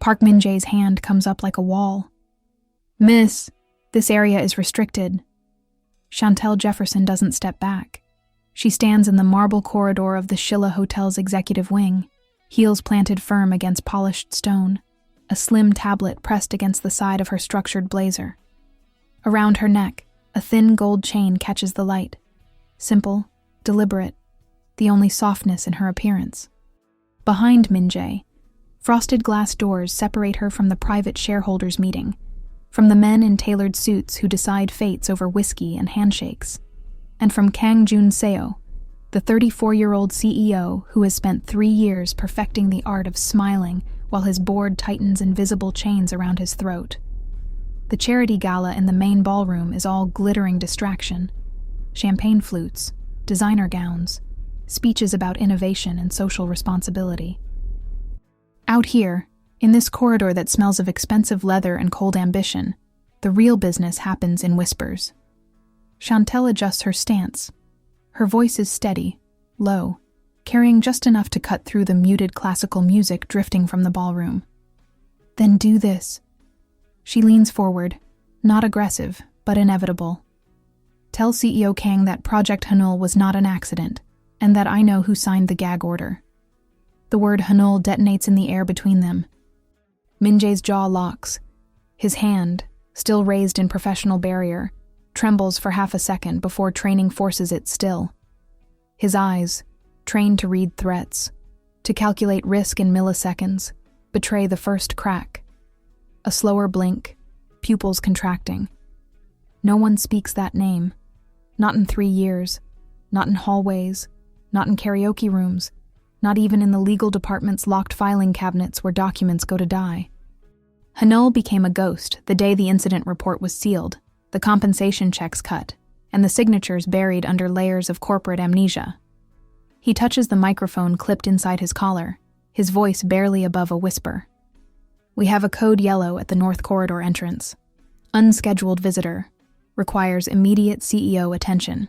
Park Min-jae's hand comes up like a wall. "Miss, this area is restricted." Chantel Jefferson doesn't step back. She stands in the marble corridor of the Shilla Hotel's executive wing, heels planted firm against polished stone, a slim tablet pressed against the side of her structured blazer. Around her neck, a thin gold chain catches the light. Simple, deliberate, the only softness in her appearance. Behind Min-jae, frosted glass doors separate her from the private shareholders' meeting, from the men in tailored suits who decide fates over whiskey and handshakes, and from Kyungrae Soh, the 34-year-old CEO who has spent 3 years perfecting the art of smiling while his board tightens invisible chains around his throat. The charity gala in the main ballroom is all glittering distraction. Champagne flutes, designer gowns, speeches about innovation and social responsibility. Out here, in this corridor that smells of expensive leather and cold ambition, the real business happens in whispers. Chantel adjusts her stance. Her voice is steady, low, carrying just enough to cut through the muted classical music drifting from the ballroom. "Then do this." She leans forward, not aggressive, but inevitable. "Tell CEO Kang that Project Hanul was not an accident, and that I know who signed the gag order." The word Hanul detonates in the air between them. Min-jae's jaw locks. His hand, still raised in professional barrier, trembles for half a second before training forces it still. His eyes, trained to read threats, to calculate risk in milliseconds, betray the first crack. A slower blink, pupils contracting. No one speaks that name. Not in 3 years. Not in hallways. Not in karaoke rooms. Not even in the legal department's locked filing cabinets where documents go to die. Hanul became a ghost the day the incident report was sealed, the compensation checks cut, and the signatures buried under layers of corporate amnesia. He touches the microphone clipped inside his collar, his voice barely above a whisper. "We have a code yellow at the North Corridor entrance. Unscheduled visitor. Requires immediate CEO attention."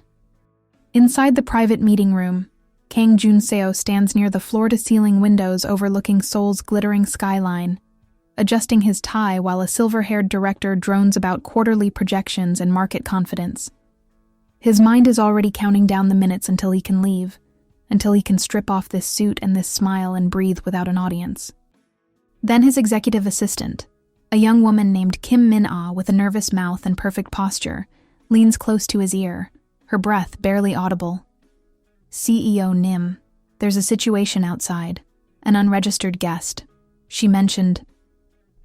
Inside the private meeting room, Kyungrae Soh stands near the floor-to-ceiling windows overlooking Seoul's glittering skyline, adjusting his tie while a silver-haired director drones about quarterly projections and market confidence. His mind is already counting down the minutes until he can leave, until he can strip off this suit and this smile and breathe without an audience. Then his executive assistant, a young woman named Kim Min-ah with a nervous mouth and perfect posture, leans close to his ear, her breath barely audible. "CEO Nim, there's a situation outside. An unregistered guest. She mentioned..."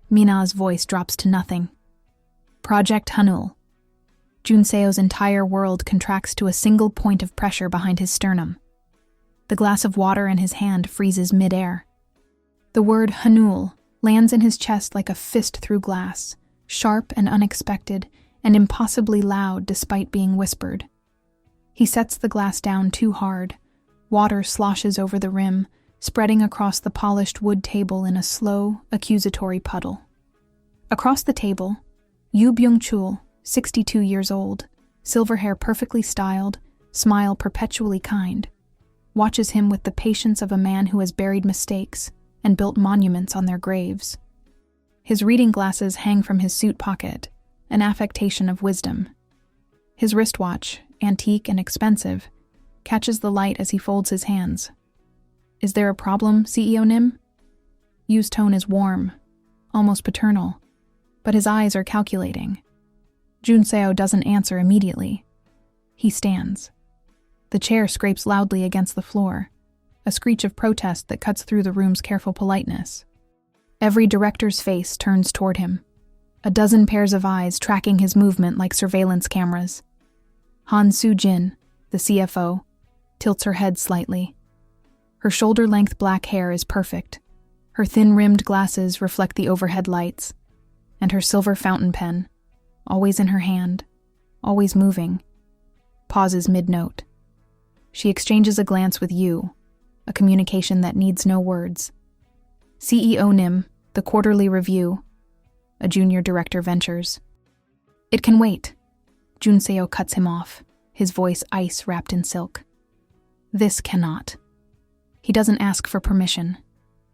Min-ah's voice drops to nothing. "Project Hanul." Jun Seo's entire world contracts to a single point of pressure behind his sternum. The glass of water in his hand freezes mid-air. The word Hanul lands in his chest like a fist through glass, sharp and unexpected, and impossibly loud despite being whispered. He sets the glass down too hard. Water sloshes over the rim, spreading across the polished wood table in a slow, accusatory puddle. Across the table, Yoo Byung-chul, 62 years old, silver hair perfectly styled, smile perpetually kind, watches him with the patience of a man who has buried mistakes and built monuments on their graves. His reading glasses hang from his suit pocket, an affectation of wisdom. His wristwatch, antique and expensive, catches the light as he folds his hands. "Is there a problem, CEO Nim?" Yoo's tone is warm, almost paternal, but his eyes are calculating. Jun Seo doesn't answer immediately. He stands. The chair scrapes loudly against the floor, a screech of protest that cuts through the room's careful politeness. Every director's face turns toward him, a dozen pairs of eyes tracking his movement like surveillance cameras. Han Soo-jin, the CFO, tilts her head slightly. Her shoulder-length black hair is perfect. Her thin-rimmed glasses reflect the overhead lights, and her silver fountain pen, always in her hand, always moving, pauses mid-note. She exchanges a glance with Yoo, a communication that needs no words. "CEO Nim, the quarterly review," a junior director ventures. "It can wait." Jun Seo cuts him off, his voice ice wrapped in silk. "This cannot." He doesn't ask for permission.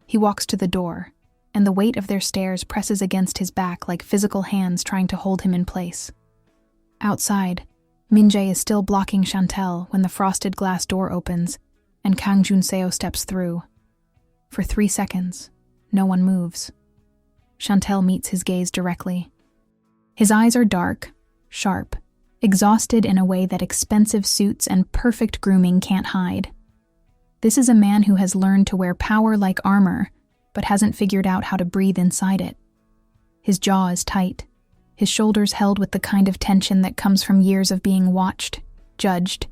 He walks to the door, and the weight of their stares presses against his back like physical hands trying to hold him in place. Outside, Min-jae is still blocking Chantel when the frosted glass door opens and Kang Jun-seo steps through. For 3 seconds, no one moves. Chantel meets his gaze directly. His eyes are dark, sharp, exhausted in a way that expensive suits and perfect grooming can't hide. This is a man who has learned to wear power like armor, but hasn't figured out how to breathe inside it. His jaw is tight, his shoulders held with the kind of tension that comes from years of being watched, judged,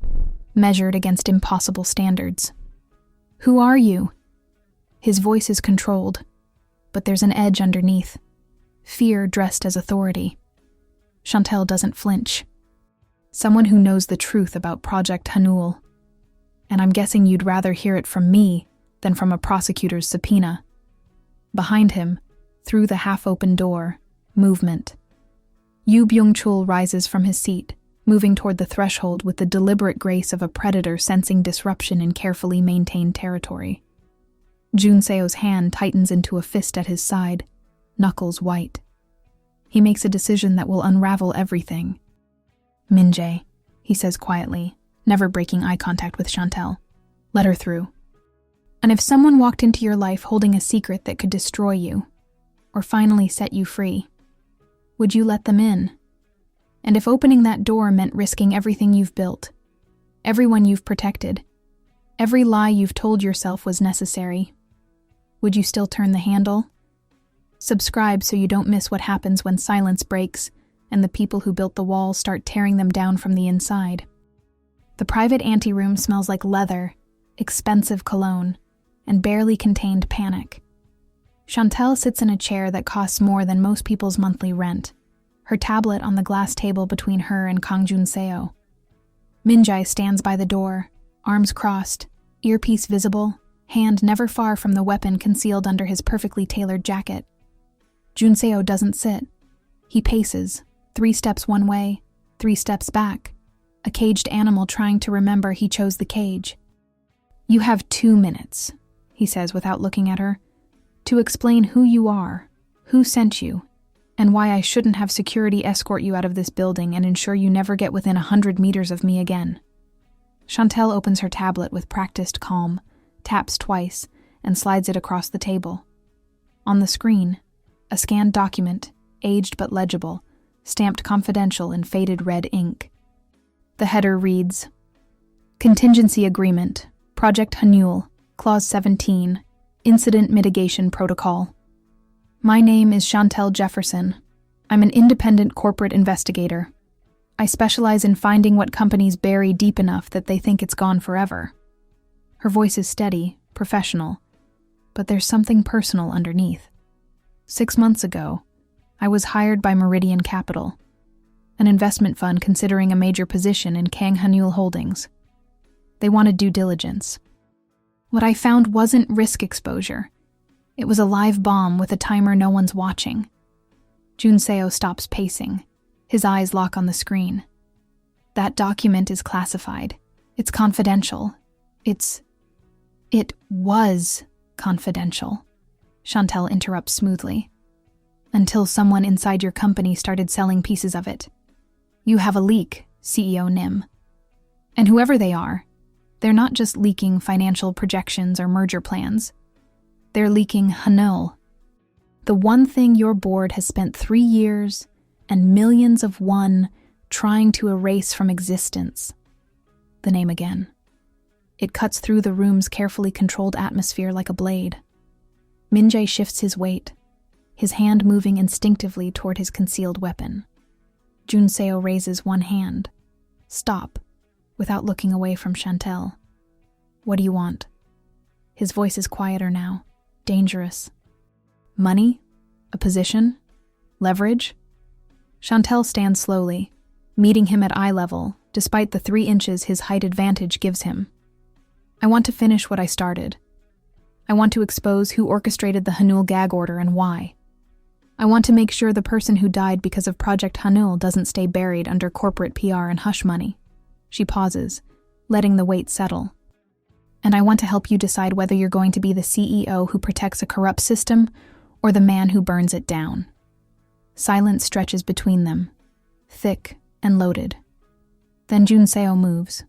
measured against impossible standards. "Who are you?" His voice is controlled, but there's an edge underneath, fear dressed as authority. Chantel doesn't flinch. "Someone who knows the truth about Project Hanul. And I'm guessing you'd rather hear it from me than from a prosecutor's subpoena." Behind him, through the half-open door, movement. Yoo Byung-chul rises from his seat, moving toward the threshold with the deliberate grace of a predator sensing disruption in carefully maintained territory. Jun-seo's hand tightens into a fist at his side, knuckles white. He makes a decision that will unravel everything. "Min-jae," he says quietly, never breaking eye contact with Chantel. "Let her through. And if someone walked into your life holding a secret that could destroy you, or finally set you free, would you let them in? And if opening that door meant risking everything you've built, everyone you've protected, every lie you've told yourself was necessary, would you still turn the handle? Subscribe so you don't miss what happens when silence breaks and the people who built the walls start tearing them down from the inside." The private anteroom smells like leather, expensive cologne, and barely contained panic. Chantel sits in a chair that costs more than most people's monthly rent, her tablet on the glass table between her and Kang Jun-seo. Min-jae stands by the door, arms crossed, earpiece visible, hand never far from the weapon concealed under his perfectly tailored jacket. Jun-seo doesn't sit. He paces, 3 steps one way, 3 steps back, a caged animal trying to remember he chose the cage. "You have 2 minutes, he says without looking at her, "to explain who you are, who sent you, and why I shouldn't have security escort you out of this building and ensure you never get within 100 meters of me again." Chantel opens her tablet with practiced calm, taps twice, and slides it across the table. On the screen, a scanned document, aged but legible, stamped confidential in faded red ink. The header reads, "Contingency Agreement, Project Hanul, Clause 17, Incident Mitigation Protocol. My name is Chantel Jefferson. I'm an independent corporate investigator. I specialize in finding what companies bury deep enough that they think it's gone forever." Her voice is steady, professional, but there's something personal underneath. 6 months ago, I was hired by Meridian Capital, an investment fund considering a major position in Kang Hanul Holdings. They wanted due diligence. What I found wasn't risk exposure. It was a live bomb with a timer no one's watching. Jun-seo stops pacing. His eyes lock on the screen. "That document is classified. It's confidential. It was confidential," Chantel interrupts smoothly. "Until someone inside your company started selling pieces of it. You have a leak, CEO Nim. And whoever they are, they're not just leaking financial projections or merger plans. They're leaking Hanul, the one thing your board has spent 3 years and millions of won trying to erase from existence." The name again. It cuts through the room's carefully controlled atmosphere like a blade. Min-jae shifts his weight, his hand moving instinctively toward his concealed weapon. Jun-seo raises one hand. "Stop," without looking away from Chantel. "What do you want?" His voice is quieter now, dangerous. "Money? A position? Leverage?" Chantel stands slowly, meeting him at eye level, despite the 3 inches his height advantage gives him. "I want to finish what I started. I want to expose who orchestrated the Hanul gag order and why. I want to make sure the person who died because of Project Hanul doesn't stay buried under corporate PR and hush money." She pauses, letting the weight settle. "And I want to help you decide whether you're going to be the CEO who protects a corrupt system or the man who burns it down. Silence stretches between them, thick and loaded. Then Jun Seo moves.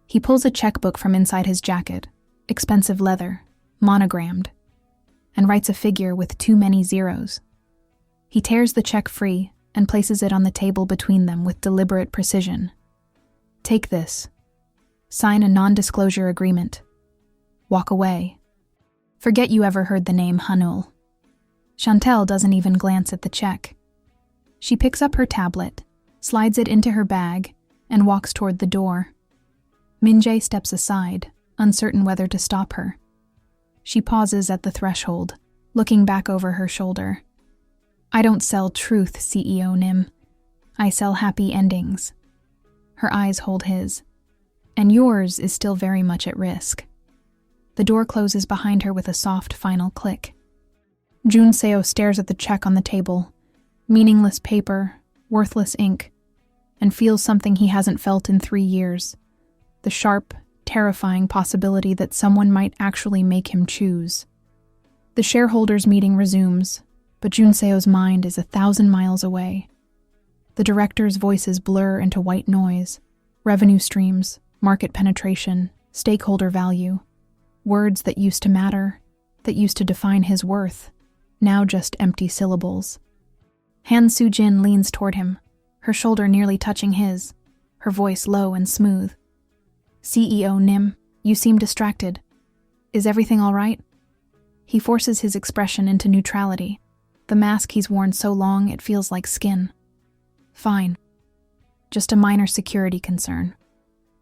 He pulls a checkbook from inside his jacket, expensive leather, monogrammed, and writes a figure with too many zeros. He tears the check free and places it on the table between them with deliberate precision. Take this. Sign a non-disclosure agreement. Walk away. Forget you ever heard the name Hanul. Chantel doesn't even glance at the check. She picks up her tablet, slides it into her bag, and walks toward the door. Min-jae steps aside, uncertain whether to stop her. She pauses at the threshold, looking back over her shoulder. I don't sell truth, CEO Nim. I sell happy endings. Her eyes hold his. And yours is still very much at risk. The door closes behind her with a soft final click. Jun Seo stares at the check on the table, meaningless paper, worthless ink, and feels something he hasn't felt in 3 years. The sharp, terrifying possibility that someone might actually make him choose. The shareholders' meeting resumes, but Jun Seo's mind is 1,000 miles away. The directors' voices blur into white noise, revenue streams, market penetration, stakeholder value, words that used to matter, that used to define his worth, now just empty syllables. Han Soo-jin leans toward him, her shoulder nearly touching his, her voice low and smooth. CEO Nim, you seem distracted. Is everything all right? He forces his expression into neutrality, the mask he's worn so long it feels like skin. Fine. Just a minor security concern.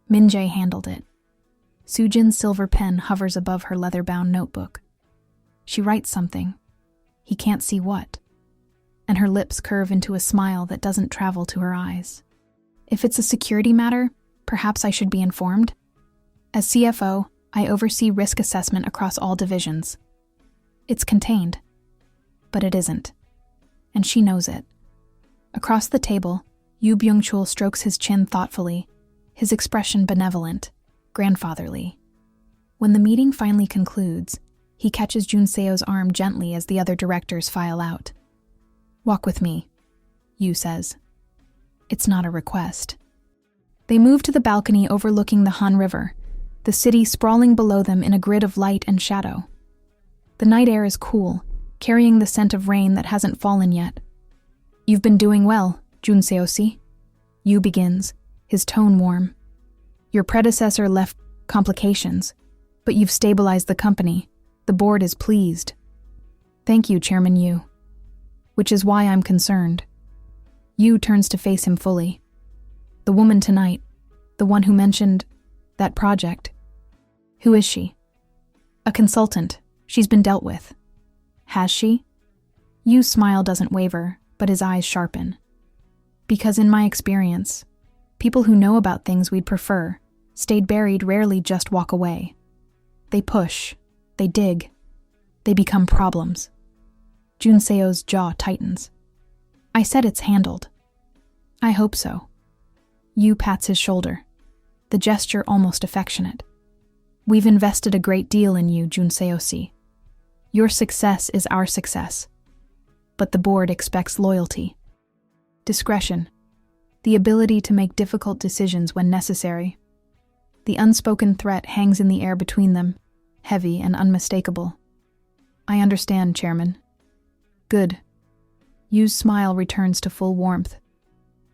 Min-jae handled it. Soo-jin's silver pen hovers above her leather-bound notebook. She writes something. He can't see what. And her lips curve into a smile that doesn't travel to her eyes. If it's a security matter, perhaps I should be informed. As CFO, I oversee risk assessment across all divisions. It's contained. But it isn't. And she knows it. Across the table, Yoo Byung-chul strokes his chin thoughtfully, his expression benevolent, grandfatherly. When the meeting finally concludes, he catches Jun Seo's arm gently as the other directors file out. Walk with me, Yoo says. It's not a request. They move to the balcony overlooking the Han River, the city sprawling below them in a grid of light and shadow. The night air is cool, carrying the scent of rain that hasn't fallen yet. You've been doing well, Jun Seo-si. Yoo begins, his tone warm. Your predecessor left complications, but you've stabilized the company. The board is pleased. Thank you, Chairman Yoo. Which is why I'm concerned. Yoo turns to face him fully. The woman tonight, the one who mentioned that project. Who is she? A consultant. She's been dealt with. Has she? Yoo's smile doesn't waver, but his eyes sharpen. Because in my experience, people who know about things we'd prefer, stayed buried, rarely just walk away. They push, they dig, they become problems. Jun Seo's jaw tightens. I said it's handled. I hope so. Yoo pats his shoulder, the gesture almost affectionate. We've invested a great deal in you, Jun Seo-si. Your success is our success. But the board expects loyalty, discretion, the ability to make difficult decisions when necessary. The unspoken threat hangs in the air between them, heavy and unmistakable. I understand, Chairman. Good. Yoo's smile returns to full warmth.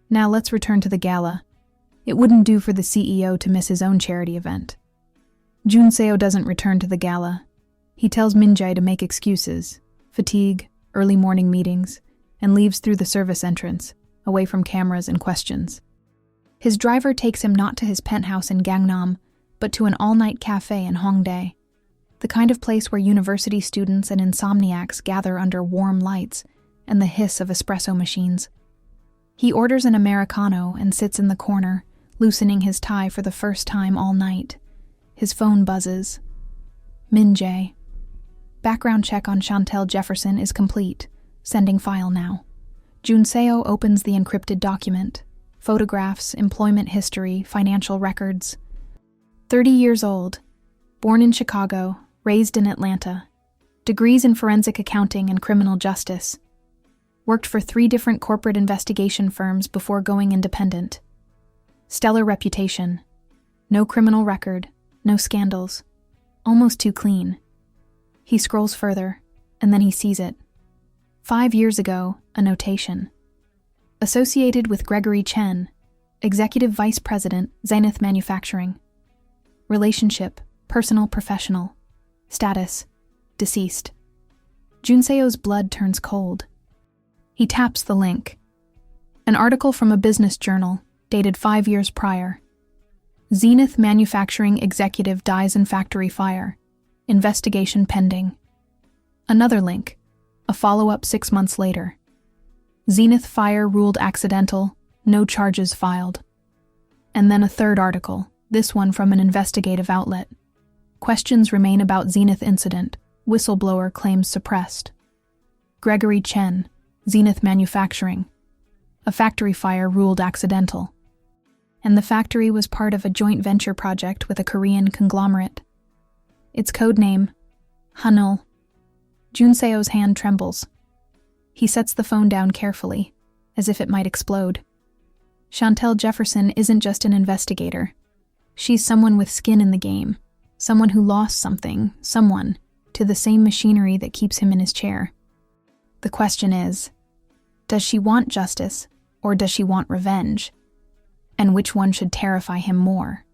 Now let's return to the gala. It wouldn't do for the CEO to miss his own charity event. Jun Seo doesn't return to the gala. He tells Min-jae to make excuses, fatigue, early morning meetings, and leaves through the service entrance, away from cameras and questions. His driver takes him not to his penthouse in Gangnam, but to an all-night cafe in Hongdae, the kind of place where university students and insomniacs gather under warm lights and the hiss of espresso machines. He orders an Americano and sits in the corner, loosening his tie for the first time all night. His phone buzzes. Min-jae. Background check on Chantel Jefferson is complete. Sending file now. Jun Seo opens the encrypted document. Photographs, employment history, financial records. 30 years old. Born in Chicago, raised in Atlanta. Degrees in forensic accounting and criminal justice. Worked for 3 different corporate investigation firms before going independent. Stellar reputation. No criminal record, no scandals. Almost too clean. He scrolls further, and then he sees it. 5 years ago, a notation. Associated with Gregory Chen, Executive Vice President, Zenith Manufacturing. Relationship, personal professional. Status, deceased. Junseo's blood turns cold. He taps the link. An article from a business journal, dated 5 years prior. Zenith Manufacturing Executive dies in factory fire. Investigation pending. Another link, a follow-up 6 months later. Zenith fire ruled accidental, no charges filed. And then a third article, this one from an investigative outlet. Questions remain about Zenith incident, whistleblower claims suppressed. Gregory Chen, Zenith Manufacturing. A factory fire ruled accidental. And the factory was part of a joint venture project with a Korean conglomerate. Its code name, Hanul. Junseo's hand trembles. He sets the phone down carefully, as if it might explode. Chantel Jefferson isn't just an investigator. She's someone with skin in the game, someone who lost something, someone, to the same machinery that keeps him in his chair. The question is, does she want justice, or does she want revenge? And which one should terrify him more?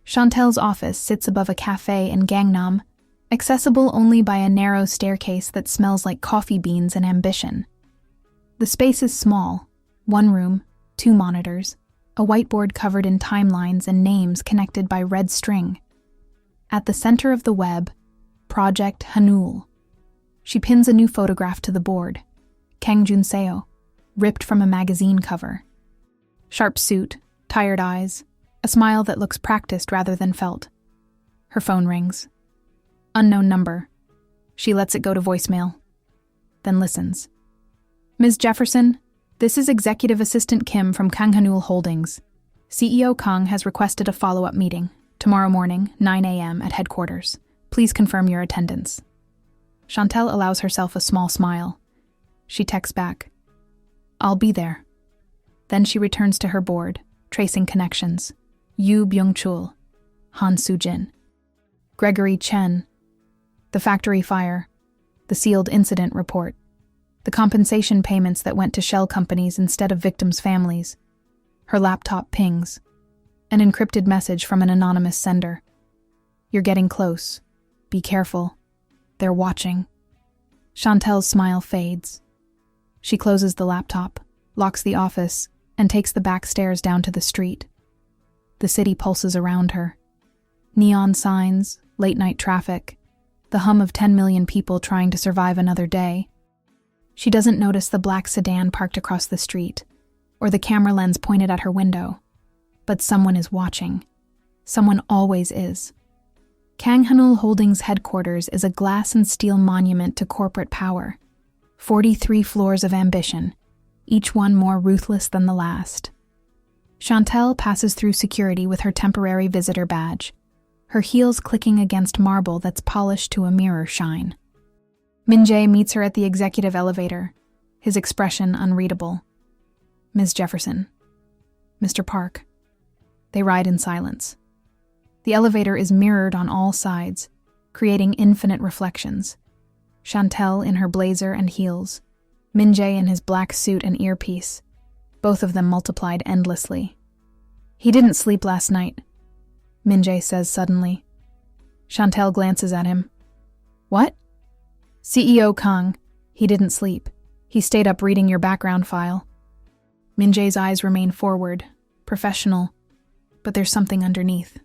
Chantel's office sits above a cafe in Gangnam, accessible only by a narrow staircase that smells like coffee beans and ambition. The space is small, 1 room, 2 monitors, a whiteboard covered in timelines and names connected by red string. At the center of the web, Project Hanul. She pins a new photograph to the board, Kang Junseo, ripped from a magazine cover. Sharp suit, tired eyes, a smile that looks practiced rather than felt. Her phone rings. Unknown number. She lets it go to voicemail, then listens. Ms. Jefferson, this is Executive Assistant Kim from Kanghanul Holdings. CEO Kang has requested a follow-up meeting, tomorrow morning, 9 a.m. at headquarters. Please confirm your attendance. Chantel allows herself a small smile. She texts back, I'll be there. Then she returns to her board, tracing connections. Yu Byung-chul, Han Soo-jin, Gregory Chen, the factory fire, the sealed incident report, the compensation payments that went to shell companies instead of victims' families. Her laptop pings. An encrypted message from an anonymous sender. You're getting close. Be careful. They're watching. Chantel's smile fades. She closes the laptop, locks the office, and takes the back stairs down to the street. The city pulses around her. Neon signs, late-night traffic, the hum of 10 million people trying to survive another day. She doesn't notice the black sedan parked across the street, or the camera lens pointed at her window. But someone is watching. Someone always is. Kanghanul Holdings headquarters is a glass and steel monument to corporate power. 43 floors of ambition, each one more ruthless than the last. Chantel passes through security with her temporary visitor badge, her heels clicking against marble that's polished to a mirror shine. Min-jae meets her at the executive elevator, his expression unreadable. Ms. Jefferson. Mr. Park. They ride in silence. The elevator is mirrored on all sides, creating infinite reflections. Chantel in her blazer and heels, Min-jae in his black suit and earpiece, both of them multiplied endlessly. He didn't sleep last night, Min-jae says suddenly. Chantel glances at him. What? CEO Kang, he didn't sleep. He stayed up reading your background file. Min-jae's eyes remain forward, professional, but there's something underneath.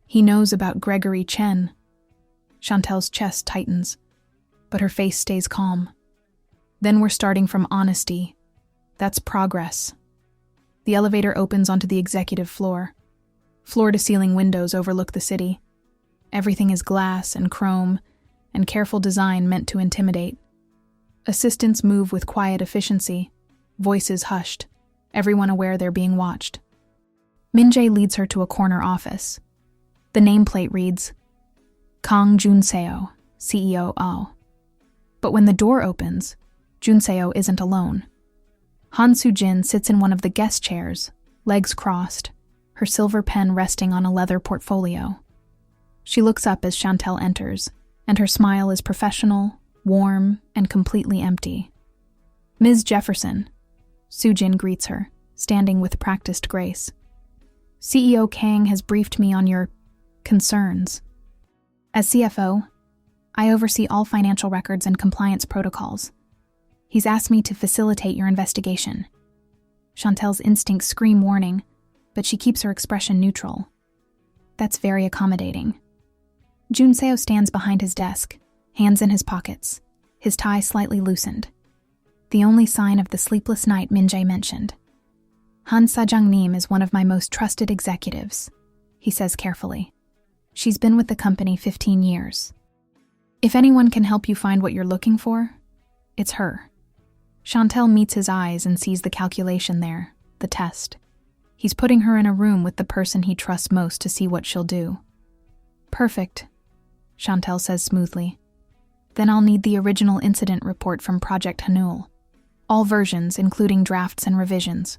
He knows about Gregory Chen. Chantel's chest tightens, but her face stays calm. Then we're starting from honesty. That's progress. The elevator opens onto the executive floor. Floor-to-ceiling windows overlook the city. Everything is glass and chrome, and careful design meant to intimidate. Assistants move with quiet efficiency, voices hushed, everyone aware they're being watched. Min-jae leads her to a corner office. The nameplate reads, Kang Junseo, CEO. But when the door opens, Junseo isn't alone. Han Soo-jin sits in one of the guest chairs, legs crossed, her silver pen resting on a leather portfolio. She looks up as Chantel enters, and her smile is professional, warm, and completely empty. "Ms. Jefferson," Soo-jin greets her, standing with practiced grace. "CEO Kang has briefed me on your concerns. As CFO, I oversee all financial records and compliance protocols. He's asked me to facilitate your investigation." Chantel's instincts scream warning, but she keeps her expression neutral. That's very accommodating. Junseo stands behind his desk, hands in his pockets, his tie slightly loosened. The only sign of the sleepless night Min-jae mentioned. "Han Sajang-nim is one of my most trusted executives," he says carefully. "She's been with the company 15 years. If anyone can help you find what you're looking for, it's her." Chantel meets his eyes and sees the calculation there, the test. He's putting her in a room with the person he trusts most to see what she'll do. "Perfect," Chantel says smoothly. "Then I'll need the original incident report from Project Hanul. All versions, including drafts and revisions.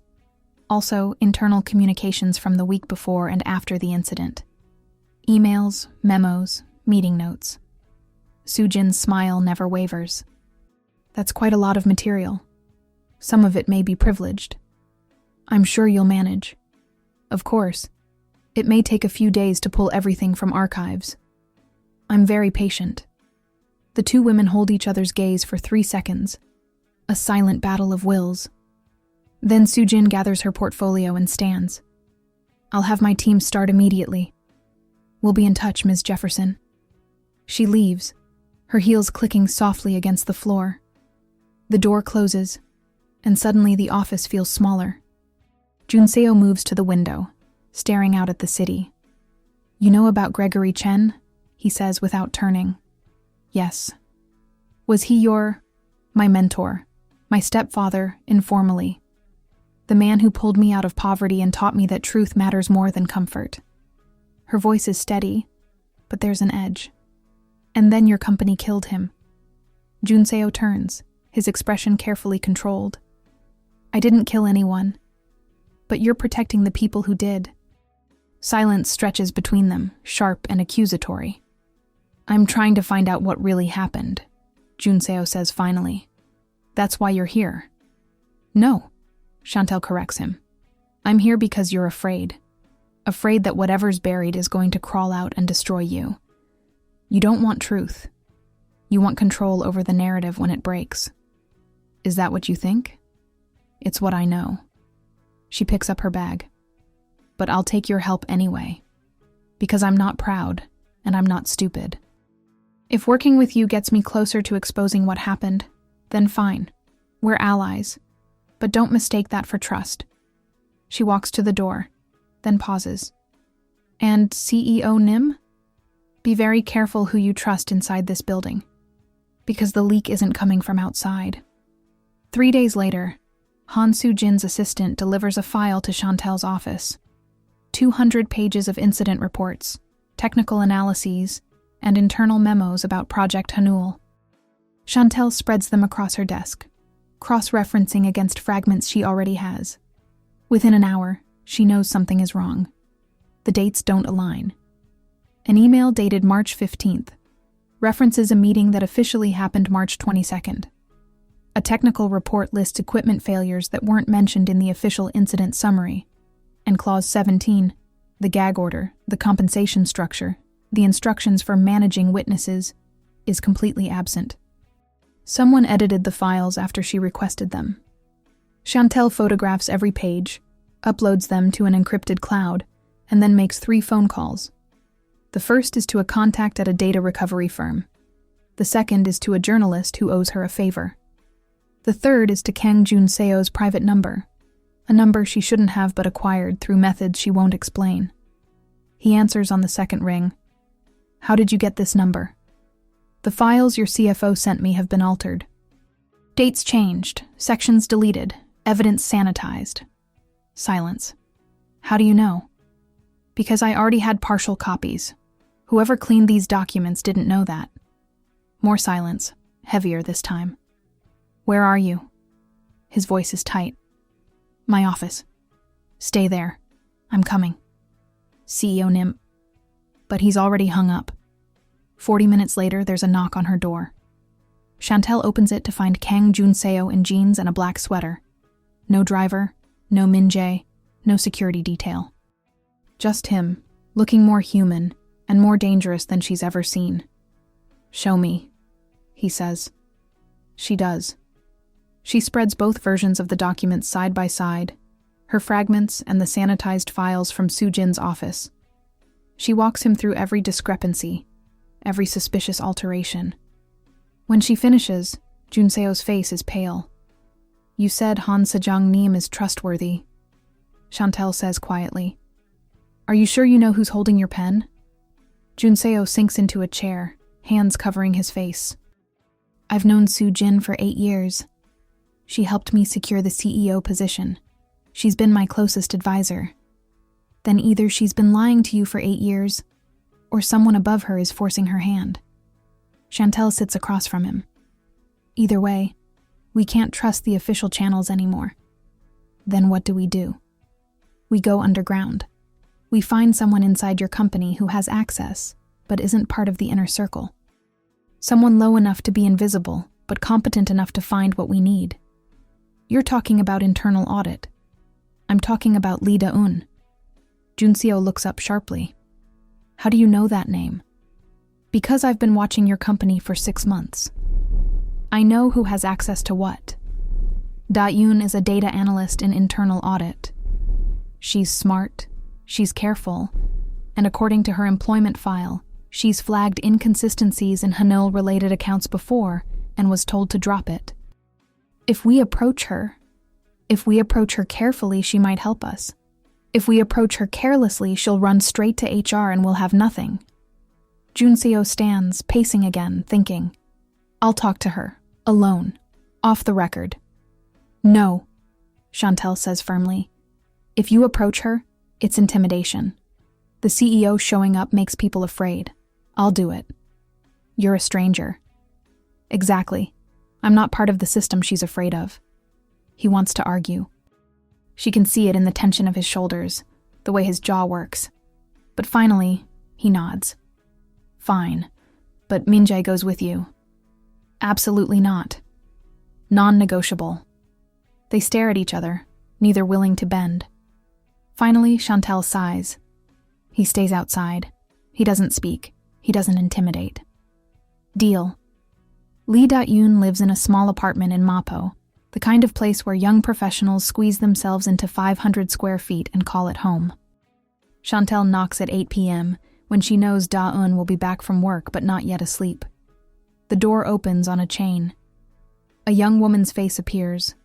Also, internal communications from the week before and after the incident. Emails, memos, meeting notes." Soo-jin's smile never wavers. "That's quite a lot of material. Some of it may be privileged. I'm sure you'll manage. Of course, it may take a few days to pull everything from archives. I'm very patient." The two women hold each other's gaze for 3 seconds, a silent battle of wills. Then Soo-jin gathers her portfolio and stands. "I'll have my team start immediately. We'll be in touch, Ms. Jefferson." She leaves, her heels clicking softly against the floor. The door closes, and suddenly the office feels smaller. Junseo moves to the window, staring out at the city. "You know about Gregory Chen?" he says without turning. "Yes." "Was he my mentor, my stepfather, informally. The man who pulled me out of poverty and taught me that truth matters more than comfort." Her voice is steady, but there's an edge. "And then your company killed him." Junseo turns, his expression carefully controlled. "I didn't kill anyone. But you're protecting the people who did." Silence stretches between them, sharp and accusatory. "I'm trying to find out what really happened," Junseo says finally. "That's why you're here." "No," Chantel corrects him. "I'm here because you're afraid. Afraid that whatever's buried is going to crawl out and destroy you. You don't want truth. You want control over the narrative when it breaks. Is that what you think? It's what I know." She picks up her bag. "But I'll take your help anyway. Because I'm not proud, and I'm not stupid. If working with you gets me closer to exposing what happened, then fine. We're allies. But don't mistake that for trust." She walks to the door, then pauses. "And CEO Nim? Be very careful who you trust inside this building. Because the leak isn't coming from outside." 3 days later, Han Soo-jin's assistant delivers a file to Chantel's office. 200 pages of incident reports, technical analyses, and internal memos about Project Hanul. Chantel spreads them across her desk, cross-referencing against fragments she already has. Within an hour, she knows something is wrong. The dates don't align. An email dated March 15th references a meeting that officially happened March 22nd. A technical report lists equipment failures that weren't mentioned in the official incident summary. And Clause 17, the gag order, the compensation structure, the instructions for managing witnesses, is completely absent. Someone edited the files after she requested them. Chantel photographs every page, uploads them to an encrypted cloud, and then makes 3 phone calls. The first is to a contact at a data recovery firm. The second is to a journalist who owes her a favor. The third is to Kang Junseo's private number, a number she shouldn't have but acquired through methods she won't explain. He answers on the second ring. "How did you get this number?" "The files your CFO sent me have been altered. Dates changed, sections deleted, evidence sanitized." Silence. "How do you know?" "Because I already had partial copies. Whoever cleaned these documents didn't know that." More silence, heavier this time. Where are you? His voice is tight. My office. Stay there. I'm coming. CEO Nim. But he's already hung up. 40 minutes later, there's a knock on her door. Chantel opens it to find Kyungrae Soh in jeans and a black sweater. No driver, no Min-jae, no security detail. Just him, looking more human and more dangerous than she's ever seen. Show me, he says. She does. She spreads both versions of the documents side by side, her fragments and the sanitized files from Soo-jin's office. She walks him through every discrepancy, every suspicious alteration. When she finishes, Junseo's face is pale. You said Han Sejong-nim is trustworthy, Chantel says quietly. Are you sure you know who's holding your pen? Junseo sinks into a chair, hands covering his face. I've known Soo-jin for 8 years. She helped me secure the CEO position. She's been my closest advisor. Then either she's been lying to you for 8 years, or someone above her is forcing her hand. Chantel sits across from him. Either way, we can't trust the official channels anymore. Then what do? We go underground. We find someone inside your company who has access, but isn't part of the inner circle. Someone low enough to be invisible, but competent enough to find what we need. You're talking about internal audit. I'm talking about Lee Da-eun. Junseo looks up sharply. How do you know that name? Because I've been watching your company for 6 months. I know who has access to what. Da-eun is a data analyst in internal audit. She's smart, she's careful, and according to her employment file, she's flagged inconsistencies in Hanul-related accounts before and was told to drop it. If we approach her carefully, she might help us. If we approach her carelessly, she'll run straight to HR and we'll have nothing. Junseo stands, pacing again, thinking. I'll talk to her, alone, off the record. No, Chantel says firmly. If you approach her, it's intimidation. The CEO showing up makes people afraid. I'll do it. You're a stranger. Exactly. I'm not part of the system she's afraid of. He wants to argue. She can see it in the tension of his shoulders, the way his jaw works. But finally, he nods. Fine, but Min-jae goes with you. Absolutely not. Non-negotiable. They stare at each other, neither willing to bend. Finally, Chantel sighs. He stays outside. He doesn't speak. He doesn't intimidate. Deal. Lee Da-eun lives in a small apartment in Mapo, the kind of place where young professionals squeeze themselves into 500 square feet and call it home. Chantel knocks at 8 p.m. when she knows Da-eun will be back from work but not yet asleep. The door opens on a chain. A young woman's face appears.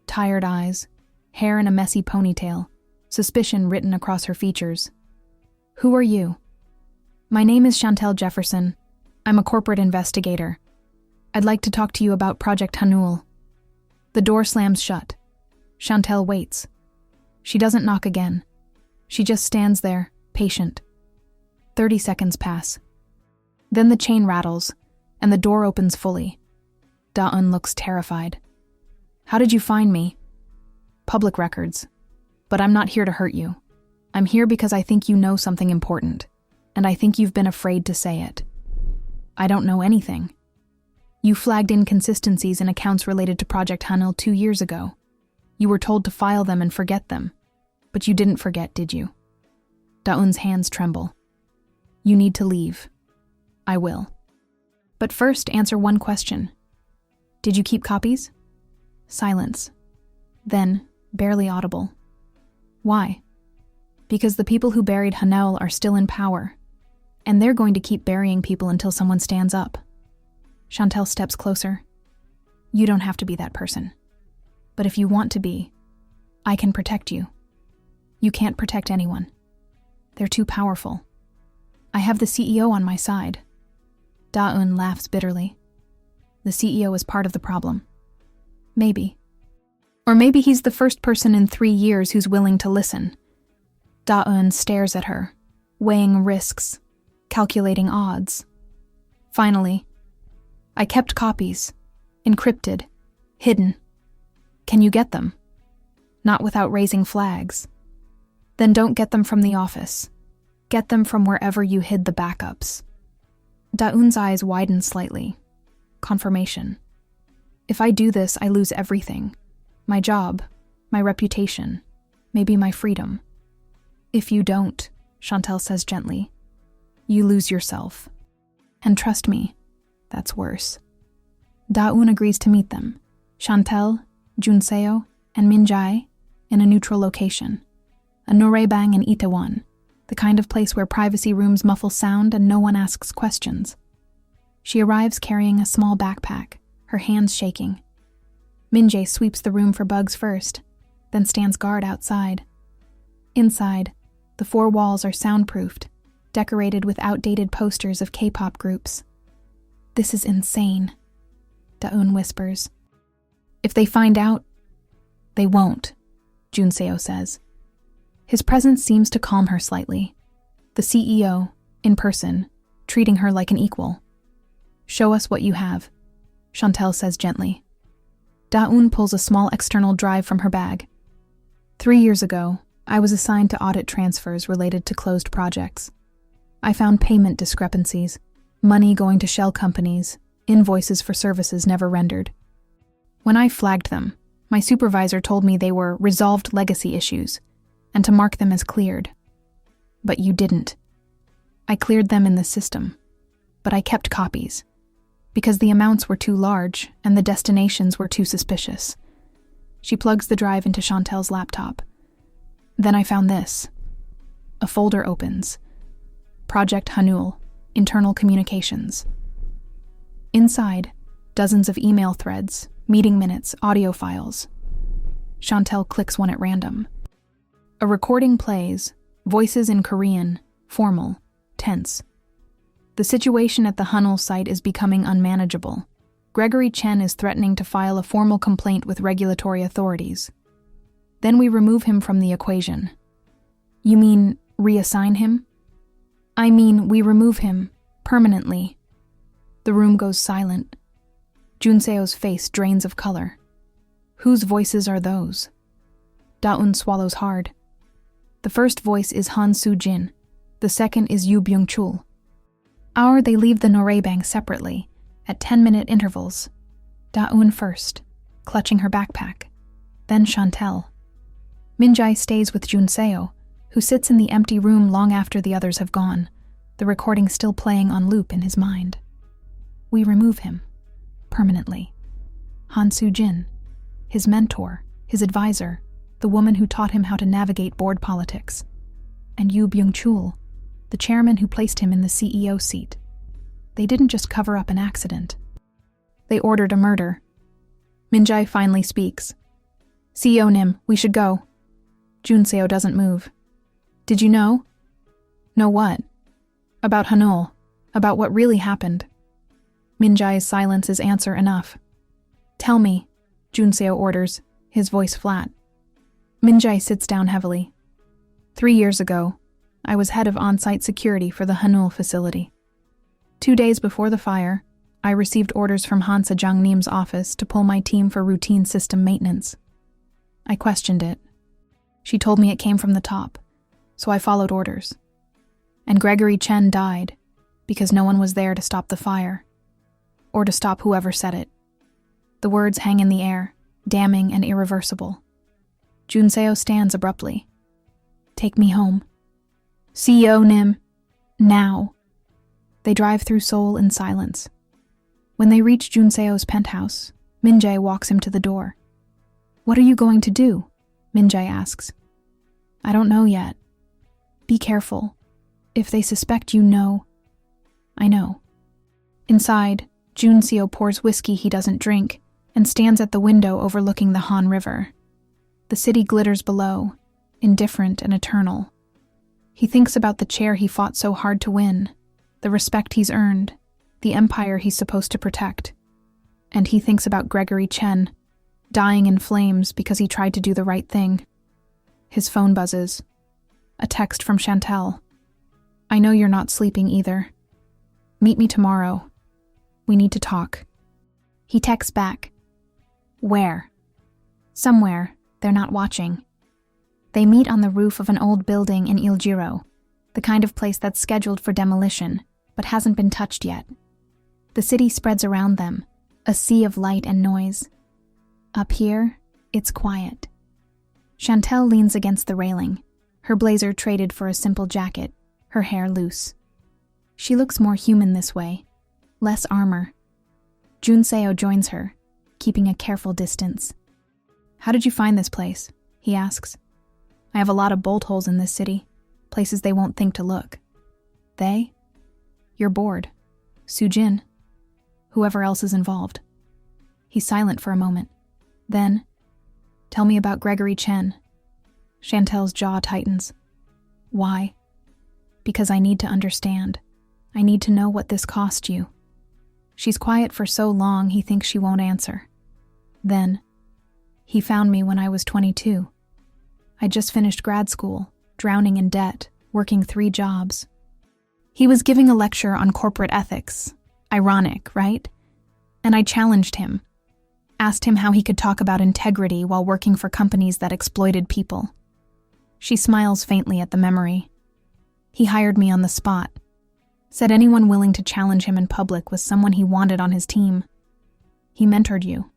Tired eyes, hair in a messy ponytail, suspicion written across her features. Who are you? My name is Chantel Jefferson. I'm a corporate investigator. I'd like to talk to you about Project Hanul. The door slams shut. Chantel waits. She doesn't knock again. She just stands there, patient. 30 seconds pass. Then the chain rattles, and the door opens fully. Da-eun looks terrified. How did you find me? Public records. But I'm not here to hurt you. I'm here because I think you know something important, and I think you've been afraid to say it. I don't know anything. You flagged inconsistencies in accounts related to Project Hanul 2 years ago. You were told to file them and forget them. But you didn't forget, did you? Da-eun's hands tremble. You need to leave. I will. But first, answer one question. Did you keep copies? Silence. Then, barely audible. Why? Because the people who buried Hanul are still in power, and they're going to keep burying people until someone stands up. Chantel steps closer. You don't have to be that person. But if you want to be, I can protect you. You can't protect anyone. They're too powerful. I have the CEO on my side. Da-eun laughs bitterly. The CEO is part of the problem. Maybe. Or maybe he's the first person in 3 years who's willing to listen. Da-eun stares at her, weighing risks, calculating odds. Finally, I kept copies. Encrypted. Hidden. Can you get them? Not without raising flags. Then don't get them from the office. Get them from wherever you hid the backups. Daeun's eyes widened slightly. Confirmation. If I do this, I lose everything. My job, my reputation, maybe my freedom. If you don't, Chantel says gently, you lose yourself. And trust me, that's worse. Daeun agrees to meet them, Chantel, Junseo, and Min-jae, in a neutral location, a noraebang in Itaewon, the kind of place where privacy rooms muffle sound and no one asks questions. She arrives carrying a small backpack, her hands shaking. Min-jae sweeps the room for bugs first, then stands guard outside. Inside, the 4 walls are soundproofed, decorated with outdated posters of K-pop groups. This is insane, Daeun whispers. If they find out, they won't, Junseo says. His presence seems to calm her slightly. The CEO, in person, treating her like an equal. Show us what you have, Chantel says gently. Daeun pulls a small external drive from her bag. 3 years ago, I was assigned to audit transfers related to closed projects. I found payment discrepancies, money going to shell companies, invoices for services never rendered. When I flagged them, my supervisor told me they were resolved legacy issues, and to mark them as cleared. But you didn't. I cleared them in the system, but I kept copies, because the amounts were too large and the destinations were too suspicious. She plugs the drive into Chantel's laptop. Then I found this. A folder opens. Project Hanul, Internal Communications. Inside, dozens of email threads, meeting minutes, audio files. Chantel clicks one at random. A recording plays, voices in Korean, formal, tense. The situation at the Hanul site is becoming unmanageable. Gregory Chen is threatening to file a formal complaint with regulatory authorities. Then we remove him from the equation. You mean reassign him? I mean we remove him, permanently. The room goes silent. Junseo's face drains of color. Whose voices are those? Daeun swallows hard. The first voice is Han Soo-jin. The second is Yoo Byung-chul. They leave the noraebang separately, at 10-minute intervals. Daeun first, clutching her backpack. Then Chantel. Min-jae stays with Junseo, who sits in the empty room long after the others have gone, the recording still playing on loop in his mind. We remove him, permanently. Han Soo-jin, his mentor, his advisor, the woman who taught him how to navigate board politics. And Yoo Byung-chul, the chairman who placed him in the CEO seat. They didn't just cover up an accident. They ordered a murder. Min-jae finally speaks. CEO Nim, we should go. Junseo doesn't move. Did you know? Know what? About Hanul. About what really happened. Min-jae's silence is answer enough. Tell me, Junseo orders, his voice flat. Min-jae sits down heavily. 3 years ago, I was head of on-site security for the Hanul facility. 2 days before the fire, I received orders from Hansa Jangnim's office to pull my team for routine system maintenance. I questioned it. She told me it came from the top, so I followed orders. And Gregory Chen died because no one was there to stop the fire, or to stop whoever said it. The words hang in the air, damning and irreversible. Junseo stands abruptly. Take me home. CEO Nim, now. They drive through Seoul in silence. When they reach Junseo's penthouse, Min-jae walks him to the door. What are you going to do? Min-jae asks. I don't know yet. Be careful. If they suspect you know. I know. Inside, Junseo pours whiskey he doesn't drink and stands at the window overlooking the Han River. The city glitters below, indifferent and eternal. He thinks about the chair he fought so hard to win, the respect he's earned, the empire he's supposed to protect. And he thinks about Gregory Chen, dying in flames because he tried to do the right thing. His phone buzzes. A text from Chantel. I know you're not sleeping either. Meet me tomorrow. We We need to talk. He texts back. Where? Somewhere. They're not watching. They meet on the roof of an old building in Iljiro, the kind of place that's scheduled for demolition, but hasn't been touched yet. The city spreads around them, a sea of light and noise. Up here, it's quiet. Chantel leans against the railing, her blazer traded for a simple jacket, her hair loose. She looks more human this way, less armor. Junseo joins her, keeping a careful distance. How did you find this place? He asks. I have a lot of bolt holes in this city, places they won't think to look. They? You're bored. Sujin. Whoever else is involved. He's silent for a moment. Then, tell me about Gregory Chen. Chantel's jaw tightens. Why? Because I need to understand. I need to know what this cost you. She's quiet for so long he thinks she won't answer. Then, he found me when I was 22. I just finished grad school, drowning in debt, working 3 jobs. He was giving a lecture on corporate ethics. Ironic, right? And I challenged him. Asked him how he could talk about integrity while working for companies that exploited people. She smiles faintly at the memory. He hired me on the spot. Said anyone willing to challenge him in public was someone he wanted on his team. He mentored you.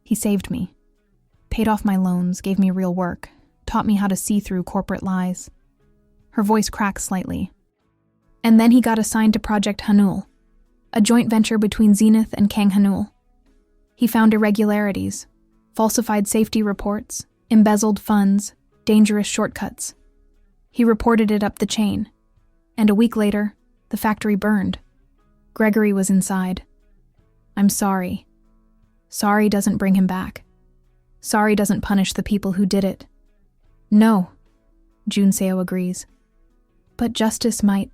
He saved me. Paid off my loans, gave me real work, taught me how to see through corporate lies. Her voice cracks slightly. And then he got assigned to Project Hanul, a joint venture between Zenith and Kang Hanul. He found irregularities, falsified safety reports, embezzled funds, dangerous shortcuts. He reported it up the chain, and a week later, the factory burned. Gregory was inside. I'm sorry. Sorry doesn't bring him back. Sorry doesn't punish the people who did it. No, Junseo agrees. But justice might.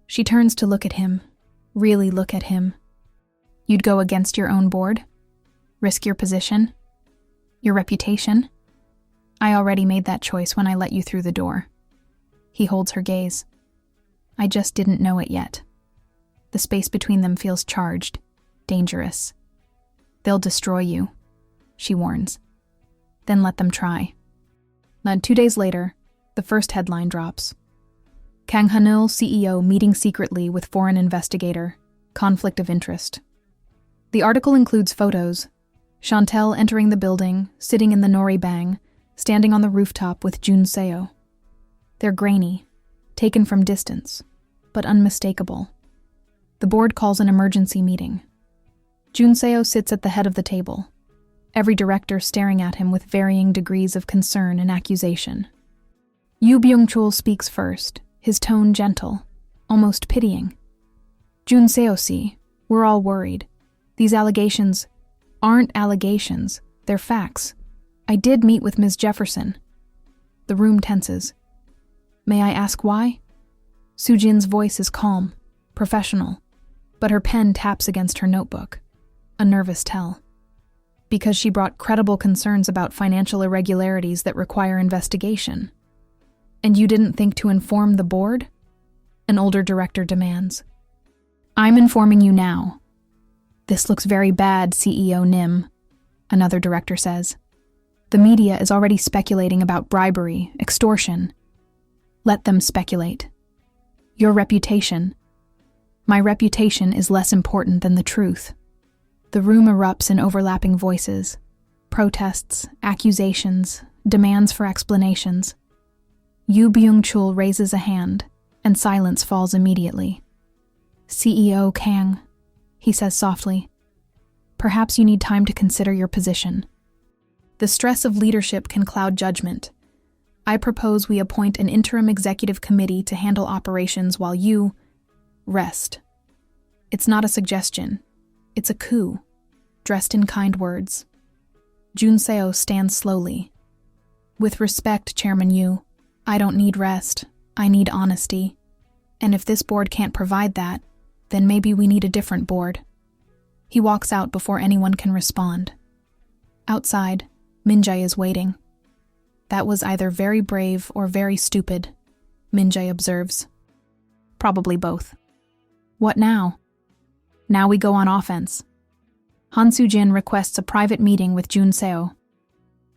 She turns to look at him, really look at him. You'd go against your own board? Risk your position? Your reputation? I already made that choice when I let you through the door. He holds her gaze. I just didn't know it yet. The space between them feels charged, dangerous. They'll destroy you, she warns. Then let them try. Then 2 days later, the first headline drops. Kang Hanul CEO meeting secretly with foreign investigator, conflict of interest. The article includes photos. Chantel entering the building, sitting in the nori bang, standing on the rooftop with Junseo. They're grainy, taken from distance, but unmistakable. The board calls an emergency meeting. Junseo sits at the head of the table, every director staring at him with varying degrees of concern and accusation. Yoo Byung-chul speaks first, his tone gentle, almost pitying. Junseo-si, we're all worried. These allegations aren't allegations, they're facts. I did meet with Ms. Jefferson. The room tenses. May I ask why? Sujin's voice is calm, professional, but her pen taps against her notebook, a nervous tell. Because she brought credible concerns about financial irregularities that require investigation. And you didn't think to inform the board? An older director demands. I'm informing you now. This looks very bad, CEO Nim, another director says. The media is already speculating about bribery, extortion. Let them speculate. Your reputation. My reputation is less important than the truth. The room erupts in overlapping voices. Protests, accusations, demands for explanations. Yoo Byung-chul raises a hand, and silence falls immediately. CEO Kang, he says softly. Perhaps you need time to consider your position. The stress of leadership can cloud judgment. I propose we appoint an interim executive committee to handle operations while you rest. It's not a suggestion. It's a coup, dressed in kind words. Junseo stands slowly. With respect, Chairman Yoo, I don't need rest. I need honesty. And if this board can't provide that, then maybe we need a different board. He walks out before anyone can respond. Outside, Minjae is waiting. That was either very brave or very stupid, Minjae observes. Probably both. What now? Now we go on offense. Han Soo-jin requests a private meeting with Kyungrae Soh.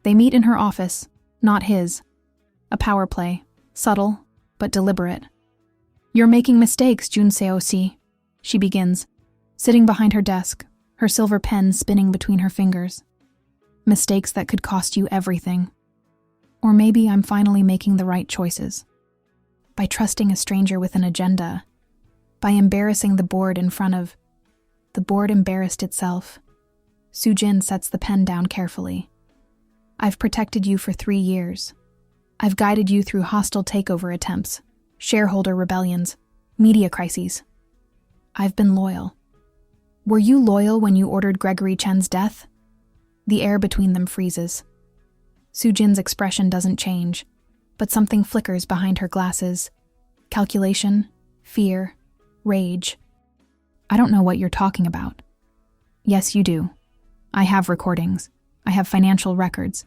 They meet in her office, not his. A power play, subtle, but deliberate. You're making mistakes, Kyungrae Soh, she begins, sitting behind her desk, her silver pen spinning between her fingers. Mistakes that could cost you everything. Or maybe I'm finally making the right choices. By trusting a stranger with an agenda. By embarrassing the board in front of... The board embarrassed itself. Soo-jin sets the pen down carefully. I've protected you for 3 years. I've guided you through hostile takeover attempts, shareholder rebellions, media crises. I've been loyal. Were you loyal when you ordered Gregory Chen's death? The air between them freezes. Soo-jin's expression doesn't change, but something flickers behind her glasses. Calculation, fear, rage. I don't know what you're talking about. Yes, you do. I have recordings. I have financial records.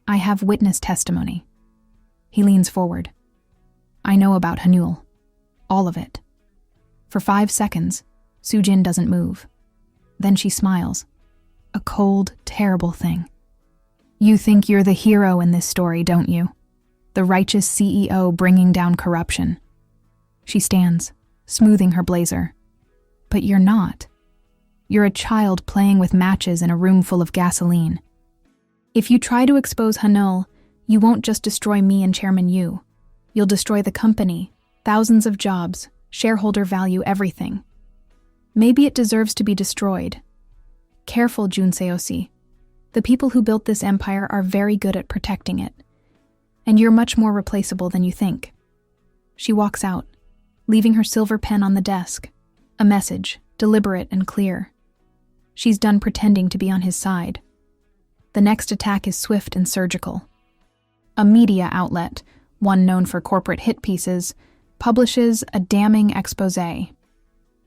I have witness testimony. He leans forward. I know about Hanul. All of it. For 5 seconds, Soo-jin doesn't move. Then she smiles. A cold, terrible thing. You think you're the hero in this story, don't you? The righteous CEO bringing down corruption. She stands, smoothing her blazer. But you're not. You're a child playing with matches in a room full of gasoline. If you try to expose Hanul, you won't just destroy me and Chairman Yu. You'll destroy the company, thousands of jobs, shareholder value, everything. Maybe it deserves to be destroyed. Careful, Kyungrae Soh. The people who built this empire are very good at protecting it. And you're much more replaceable than you think. She walks out, leaving her silver pen on the desk. A message, deliberate and clear. She's done pretending to be on his side. The next attack is swift and surgical. A media outlet, one known for corporate hit pieces, publishes a damning exposé.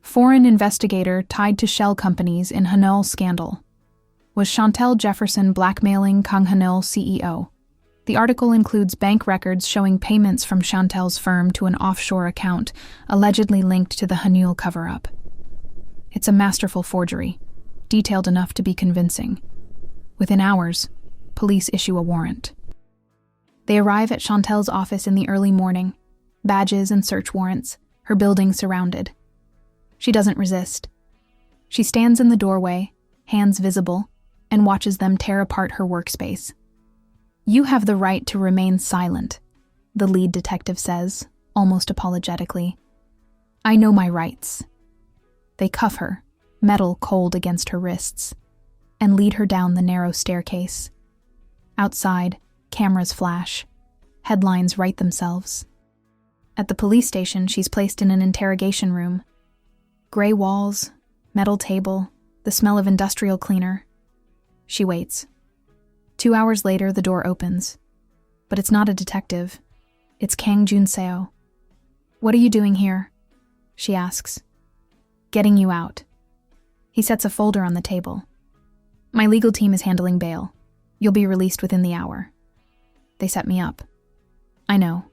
Foreign investigator tied to shell companies in Hanul scandal. Was Chantal Jefferson blackmailing Kang Hanul CEO? The article includes bank records showing payments from Chantal's firm to an offshore account, allegedly linked to the Hanul cover-up. It's a masterful forgery, detailed enough to be convincing. Within hours, police issue a warrant. They arrive at Chantal's office in the early morning, badges and search warrants, her building surrounded. She doesn't resist. She stands in the doorway, hands visible, and watches them tear apart her workspace. You have the right to remain silent, the lead detective says, almost apologetically. I know my rights. They cuff her, metal cold against her wrists, and lead her down the narrow staircase. Outside, cameras flash. Headlines write themselves. At the police station, she's placed in an interrogation room. Gray walls, metal table, the smell of industrial cleaner. She waits. 2 hours later, the door opens. But it's not a detective. It's Kyungrae Soh. What are you doing here? She asks. Getting you out. He sets a folder on the table. My legal team is handling bail. You'll be released within the hour. They set me up. I know.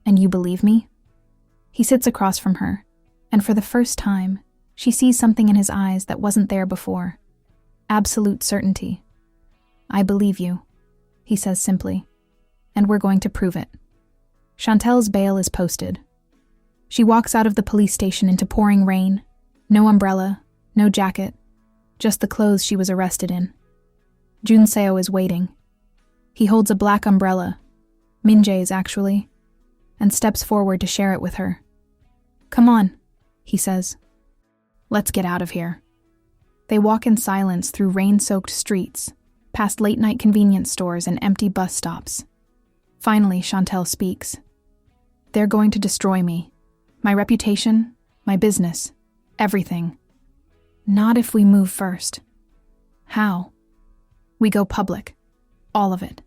And you believe me? He sits across from her, and for the first time, she sees something in his eyes that wasn't there before. Absolute certainty. I believe you, he says simply, and we're going to prove it. Chantal's bail is posted. She walks out of the police station into pouring rain. No umbrella, no jacket, just the clothes she was arrested in. Kyungrae Soh is waiting. He holds a black umbrella, Minjae's actually, and steps forward to share it with her. Come on, he says. Let's get out of here. They walk in silence through rain-soaked streets, past late-night convenience stores and empty bus stops. Finally, Chantal speaks. They're going to destroy me. My reputation, my business, everything. Not if we move first. How? We go public. All of it.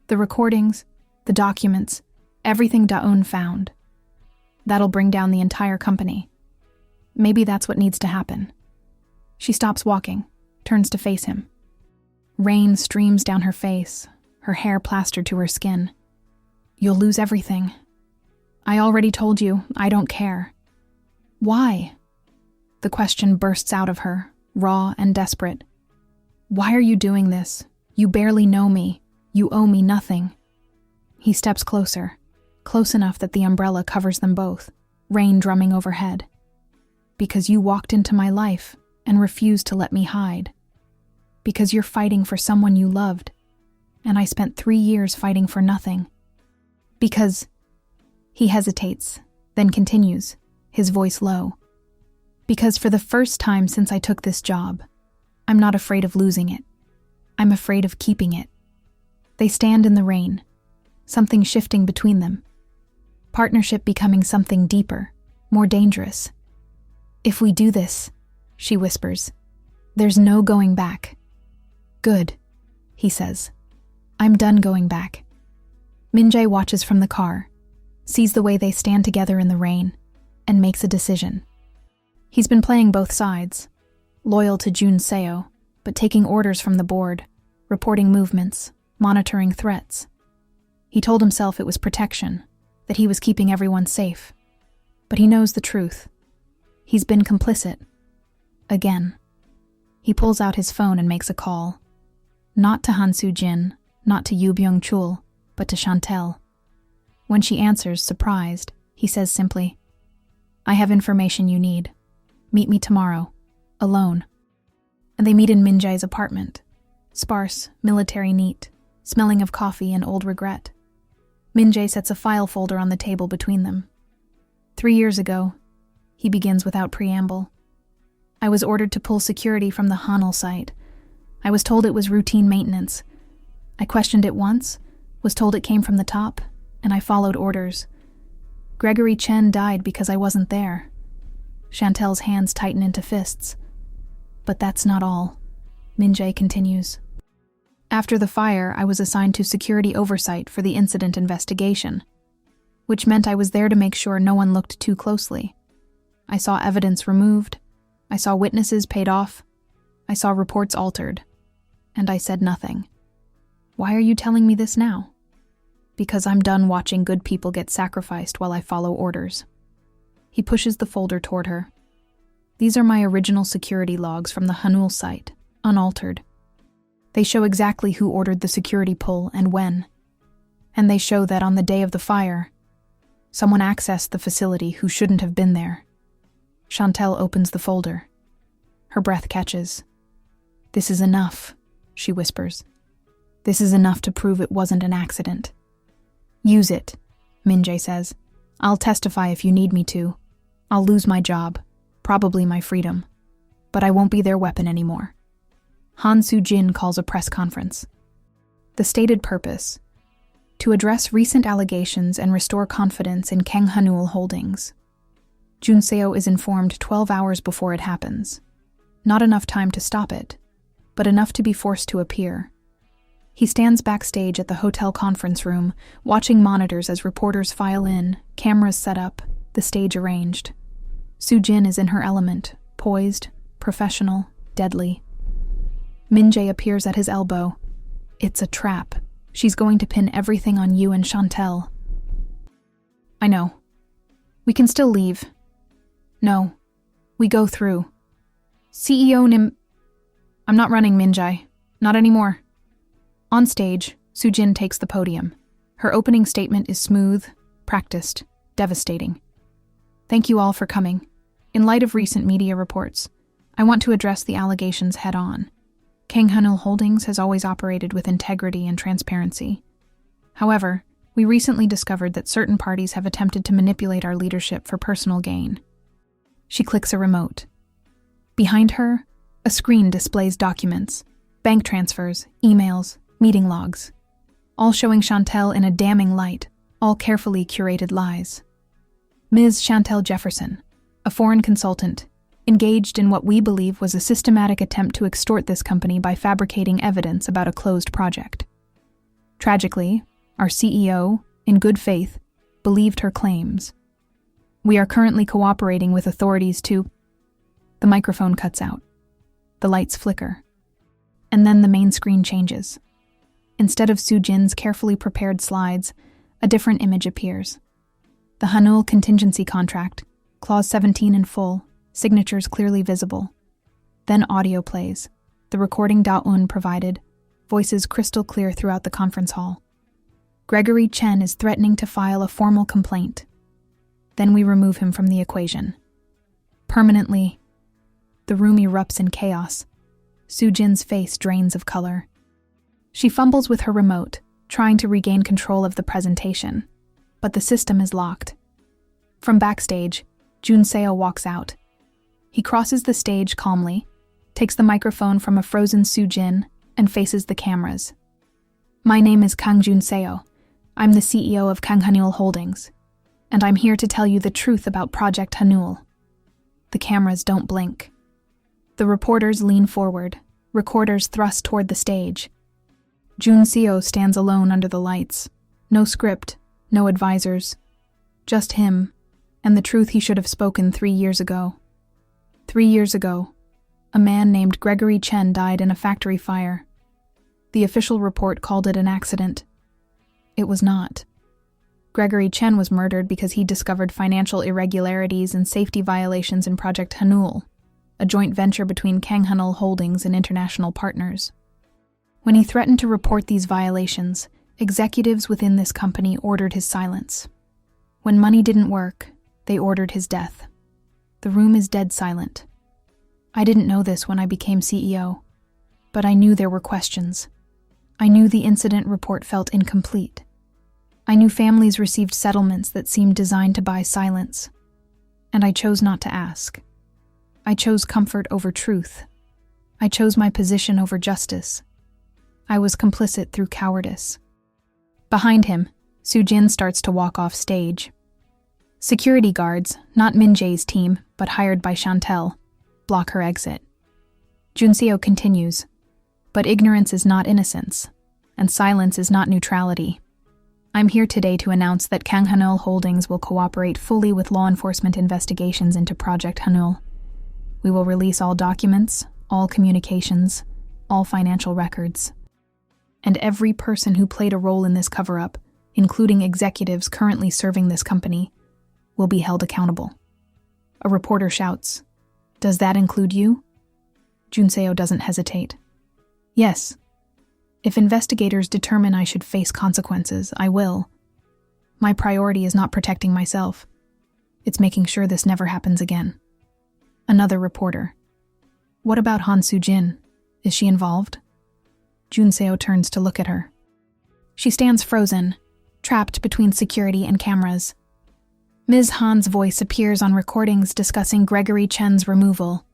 The recordings, the documents, everything Daeun found. That'll bring down the entire company. Maybe that's what needs to happen. She stops walking, turns to face him. Rain streams down her face, her hair plastered to her skin. You'll lose everything. I already told you, I don't care. Why? The question bursts out of her, raw and desperate. Why are you doing this? You barely know me. You owe me nothing. He steps closer, close enough that the umbrella covers them both, rain drumming overhead. Because you walked into my life and refused to let me hide. Because you're fighting for someone you loved, and I spent 3 years fighting for nothing. Because... He hesitates, then continues, his voice low. Because for the first time since I took this job, I'm not afraid of losing it. I'm afraid of keeping it. They stand in the rain, something shifting between them. Partnership becoming something deeper, more dangerous. If we do this, she whispers, there's no going back. Good, he says. I'm done going back. Min-jae watches from the car, sees the way they stand together in the rain, and makes a decision. He's been playing both sides, loyal to Kyungrae Soh, but taking orders from the board, reporting movements, monitoring threats. He told himself it was protection, that he was keeping everyone safe. But he knows the truth. He's been complicit. Again. He pulls out his phone and makes a call. Not to Han Soo-jin, not to Yoo Byung-chul, but to Chantel. When she answers, surprised, he says simply, I have information you need. Meet me tomorrow, alone. And they meet in Min-jae's apartment. Sparse, military neat, smelling of coffee and old regret. Min-jae sets a file folder on the table between them. 3 years ago, he begins without preamble. I was ordered to pull security from the Hanul site. I was told it was routine maintenance. I questioned it once, was told it came from the top, and I followed orders. Gregory Chen died because I wasn't there. Chantel's hands tighten into fists. But that's not all. Min-jae continues. After the fire, I was assigned to security oversight for the incident investigation, which meant I was there to make sure no one looked too closely. I saw evidence removed. I saw witnesses paid off. I saw reports altered. And I said nothing. Why are you telling me this now? Because I'm done watching good people get sacrificed while I follow orders. He pushes the folder toward her. These are my original security logs from the Hanul site, unaltered. They show exactly who ordered the security pull and when. And they show that on the day of the fire, someone accessed the facility who shouldn't have been there. Chantel opens the folder. Her breath catches. This is enough, she whispers. This is enough to prove it wasn't an accident. Use it, Min-jae says. I'll testify if you need me to. I'll lose my job, probably my freedom, but I won't be their weapon anymore. Han Soo-jin calls a press conference. The stated purpose: to address recent allegations and restore confidence in Kang Hanul Holdings. Kyungrae Soh is informed 12 hours before it happens. Not enough time to stop it, but enough to be forced to appear. He stands backstage at the hotel conference room, watching monitors as reporters file in, cameras set up, the stage arranged. Soo-jin is in her element, poised, professional, deadly. Min-jae appears at his elbow. It's a trap. She's going to pin everything on you and Chantel. I know. We can still leave. No. We go through. CEO Nim... I'm not running, Min-jae. Not anymore. On stage, Soo-jin takes the podium. Her opening statement is smooth, practiced, devastating. Thank you all for coming. In light of recent media reports, I want to address the allegations head-on. Kang Hanul Holdings has always operated with integrity and transparency. However, we recently discovered that certain parties have attempted to manipulate our leadership for personal gain. She clicks a remote. Behind her, a screen displays documents, bank transfers, emails, meeting logs, all showing Chantel in a damning light, all carefully curated lies. Ms. Chantel Jefferson, a foreign consultant, engaged in what we believe was a systematic attempt to extort this company by fabricating evidence about a closed project. Tragically, our CEO, in good faith, believed her claims. We are currently cooperating with authorities to... The microphone cuts out. The lights flicker. And then the main screen changes. Instead of Soo-jin's carefully prepared slides, a different image appears. The Hanul contingency contract, Clause 17 in full, signatures clearly visible. Then audio plays, the recording Da-un provided, voices crystal clear throughout the conference hall. Gregory Chen is threatening to file a formal complaint. Then we remove him from the equation. Permanently, the room erupts in chaos. Soo-jin's face drains of color. She fumbles with her remote, trying to regain control of the presentation, but the system is locked. From backstage, Kyungrae walks out. He crosses the stage calmly, takes the microphone from a frozen Soo-jin, and faces the cameras. My name is Kyungrae. I'm the CEO of Kanghanul Holdings, and I'm here to tell you the truth about Project Hanul. The cameras don't blink. The reporters lean forward, recorders thrust toward the stage. Kyungrae stands alone under the lights. No script, no advisors. Just him, and the truth he should have spoken 3 years ago. 3 years ago, a man named Gregory Chen died in a factory fire. The official report called it an accident. It was not. Gregory Chen was murdered because he discovered financial irregularities and safety violations in Project Hanul, a joint venture between Kanghanul Holdings and international partners. When he threatened to report these violations, executives within this company ordered his silence. When money didn't work, they ordered his death. The room is dead silent. I didn't know this when I became CEO, but I knew there were questions. I knew the incident report felt incomplete. I knew families received settlements that seemed designed to buy silence, and I chose not to ask. I chose comfort over truth. I chose my position over justice. I was complicit through cowardice. Behind him, Soo-jin starts to walk off stage. Security guards, not Min-jae's team, but hired by Chantel, block her exit. Kyungrae continues, but ignorance is not innocence, and silence is not neutrality. I'm here today to announce that Kanghanul Holdings will cooperate fully with law enforcement investigations into Project Hanul. We will release all documents, all communications, all financial records. And every person who played a role in this cover-up, including executives currently serving this company, will be held accountable. A reporter shouts, "Does that include you?" Kyungrae doesn't hesitate. Yes. If investigators determine I should face consequences, I will. My priority is not protecting myself. It's making sure this never happens again. Another reporter. What about Han Soo-jin? Is she involved? Kyungrae turns to look at her. She stands frozen, trapped between security and cameras. Ms. Han's voice appears on recordings discussing Gregory Chen's removal,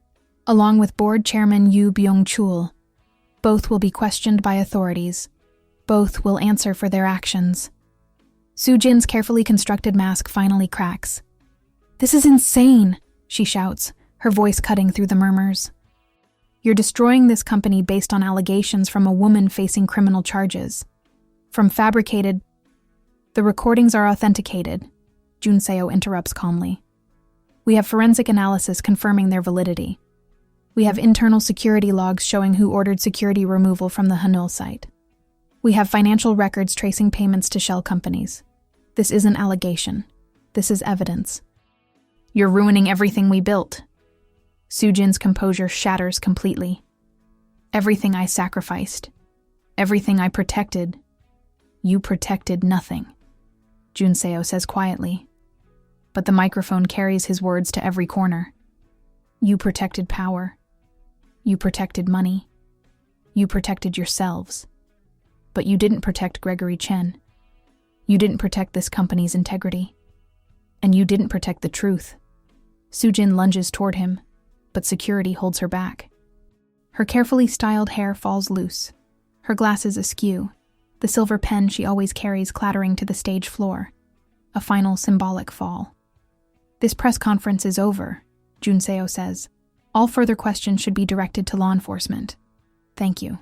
along with board chairman Yoo Byung-chul. Both will be questioned by authorities. Both will answer for their actions. Soo-jin's carefully constructed mask finally cracks. "This is insane," she shouts, her voice cutting through the murmurs. "You're destroying this company based on allegations from a woman facing criminal charges. From fabricated..." "The recordings are authenticated," Kyungrae interrupts calmly. "We have forensic analysis confirming their validity. We have internal security logs showing who ordered security removal from the Hanul site. We have financial records tracing payments to shell companies. This isn't allegation. This is evidence." "You're ruining everything we built." Soo-jin's composure shatters completely. "Everything I sacrificed. Everything I protected. You protected nothing," Kyungrae says quietly. But the microphone carries his words to every corner. "You protected power. You protected money. You protected yourselves. But you didn't protect Gregory Chen. You didn't protect this company's integrity. And you didn't protect the truth." Soo-jin lunges toward him, but security holds her back. Her carefully styled hair falls loose, her glasses askew, the silver pen she always carries clattering to the stage floor. A final symbolic fall. "This press conference is over," Kyungrae says. "All further questions should be directed to law enforcement. Thank you."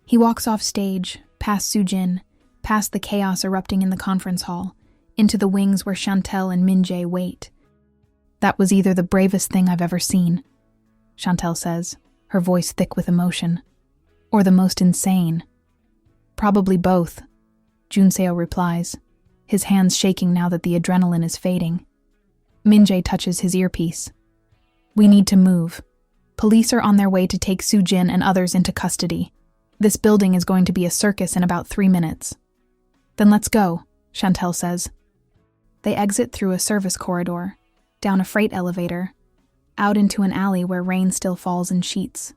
He walks off stage, past Soo-jin, past the chaos erupting in the conference hall, into the wings where Chantel and Min-jae wait. "That was either the bravest thing I've ever seen," Chantel says, her voice thick with emotion, "or the most insane." "Probably both," Kyungrae replies, his hands shaking now that the adrenaline is fading. Min-jae touches his earpiece. We need to move. Police are on their way to take Soo-jin and others into custody. This building is going to be a circus in about 3 minutes. Then let's go, Chantel says. They exit through a service corridor, down a freight elevator, out into an alley where rain still falls in sheets.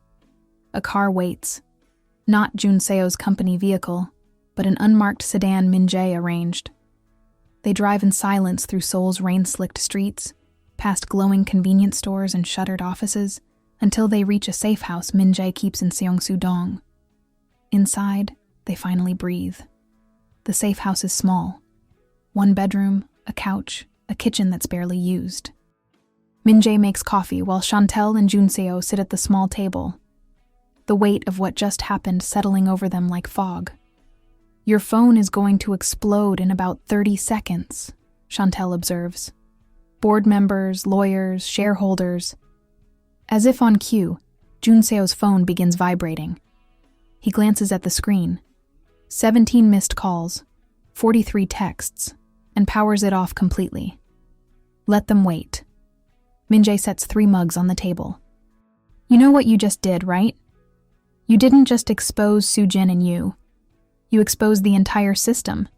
A car waits. Not Jun Seo's company vehicle, but an unmarked sedan Min Jae arranged. They drive in silence through Seoul's rain-slicked streets, past glowing convenience stores and shuttered offices, until they reach a safe house Min Jae keeps in Seongsu-dong. Inside, they finally breathe. The safe house is small. 1 bedroom, a couch, a kitchen that's barely used. Min Jae makes coffee while Chantel and Jun Seo sit at the small table, the weight of what just happened settling over them like fog. Your phone is going to explode in about 30 seconds, Chantel observes. Board members, lawyers, shareholders. As if on cue, Jun Seo's phone begins vibrating. He glances at the screen. 17 missed calls, 43 texts, and powers it off completely. Let them wait. Min Jae sets 3 mugs on the table. You know what you just did, right? You didn't just expose Soo-jin and you. You exposed the entire system.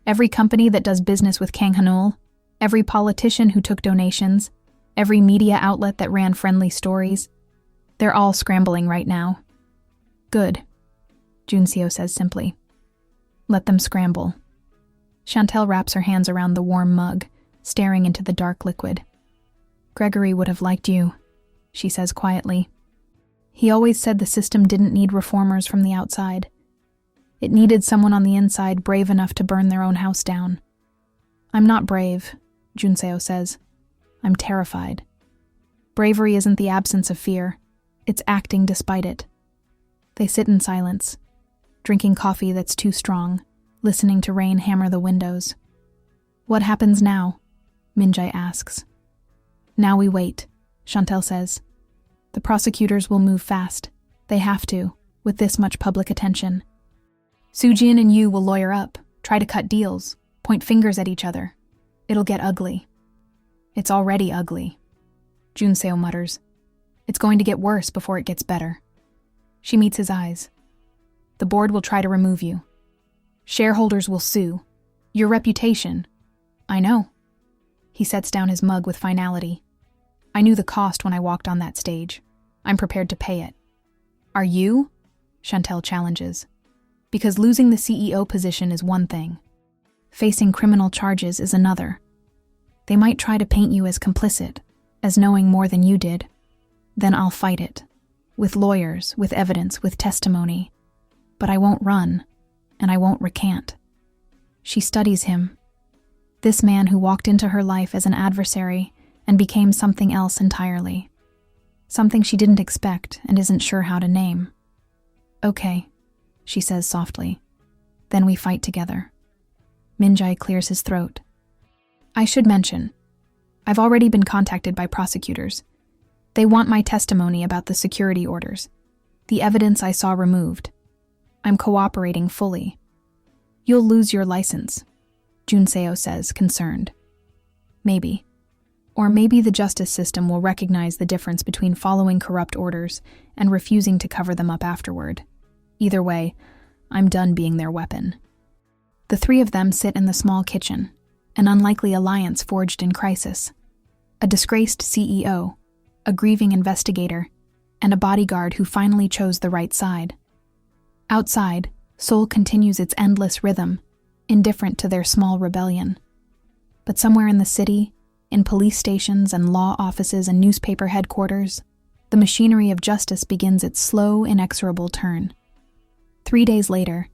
Every company that does business with Kang Han-ul, every politician who took donations, every media outlet that ran friendly stories. They're all scrambling right now. Good, Jun Seo says simply. Let them scramble. Chantel wraps her hands around the warm mug, staring into the dark liquid. Gregory would have liked you, she says quietly. He always said the system didn't need reformers from the outside. It needed someone on the inside brave enough to burn their own house down. I'm not brave, Jun Seo says. I'm terrified. Bravery isn't the absence of fear. It's acting despite it. They sit in silence, drinking coffee that's too strong, listening to rain hammer the windows. What happens now? Min Jae asks. Now we wait, Chantel says. The prosecutors will move fast. They have to, with this much public attention. Soo-jin and you will lawyer up, try to cut deals, point fingers at each other. It'll get ugly. It's already ugly, Jun Seo mutters. It's going to get worse before it gets better. She meets his eyes. The board will try to remove you. Shareholders will sue. Your reputation. I know. He sets down his mug with finality. I knew the cost when I walked on that stage. I'm prepared to pay it. Are you? Chantel challenges. Because losing the CEO position is one thing. Facing criminal charges is another. They might try to paint you as complicit, as knowing more than you did. Then I'll fight it. With lawyers, with evidence, with testimony. But I won't run, and I won't recant. She studies him. This man who walked into her life as an adversary and became something else entirely. Something she didn't expect and isn't sure how to name. Okay, she says softly. Then we fight together. Min Jae clears his throat. I should mention, I've already been contacted by prosecutors. They want my testimony about the security orders, the evidence I saw removed. I'm cooperating fully. You'll lose your license, Jun Seo says, concerned. Maybe. Or maybe the justice system will recognize the difference between following corrupt orders and refusing to cover them up afterward. Either way, I'm done being their weapon. The 3 of them sit in the small kitchen, an unlikely alliance forged in crisis. A disgraced CEO, a grieving investigator, and a bodyguard who finally chose the right side. Outside, Seoul continues its endless rhythm, indifferent to their small rebellion. But somewhere in the city, in police stations and law offices and newspaper headquarters, the machinery of justice begins its slow, inexorable turn. 3 days later,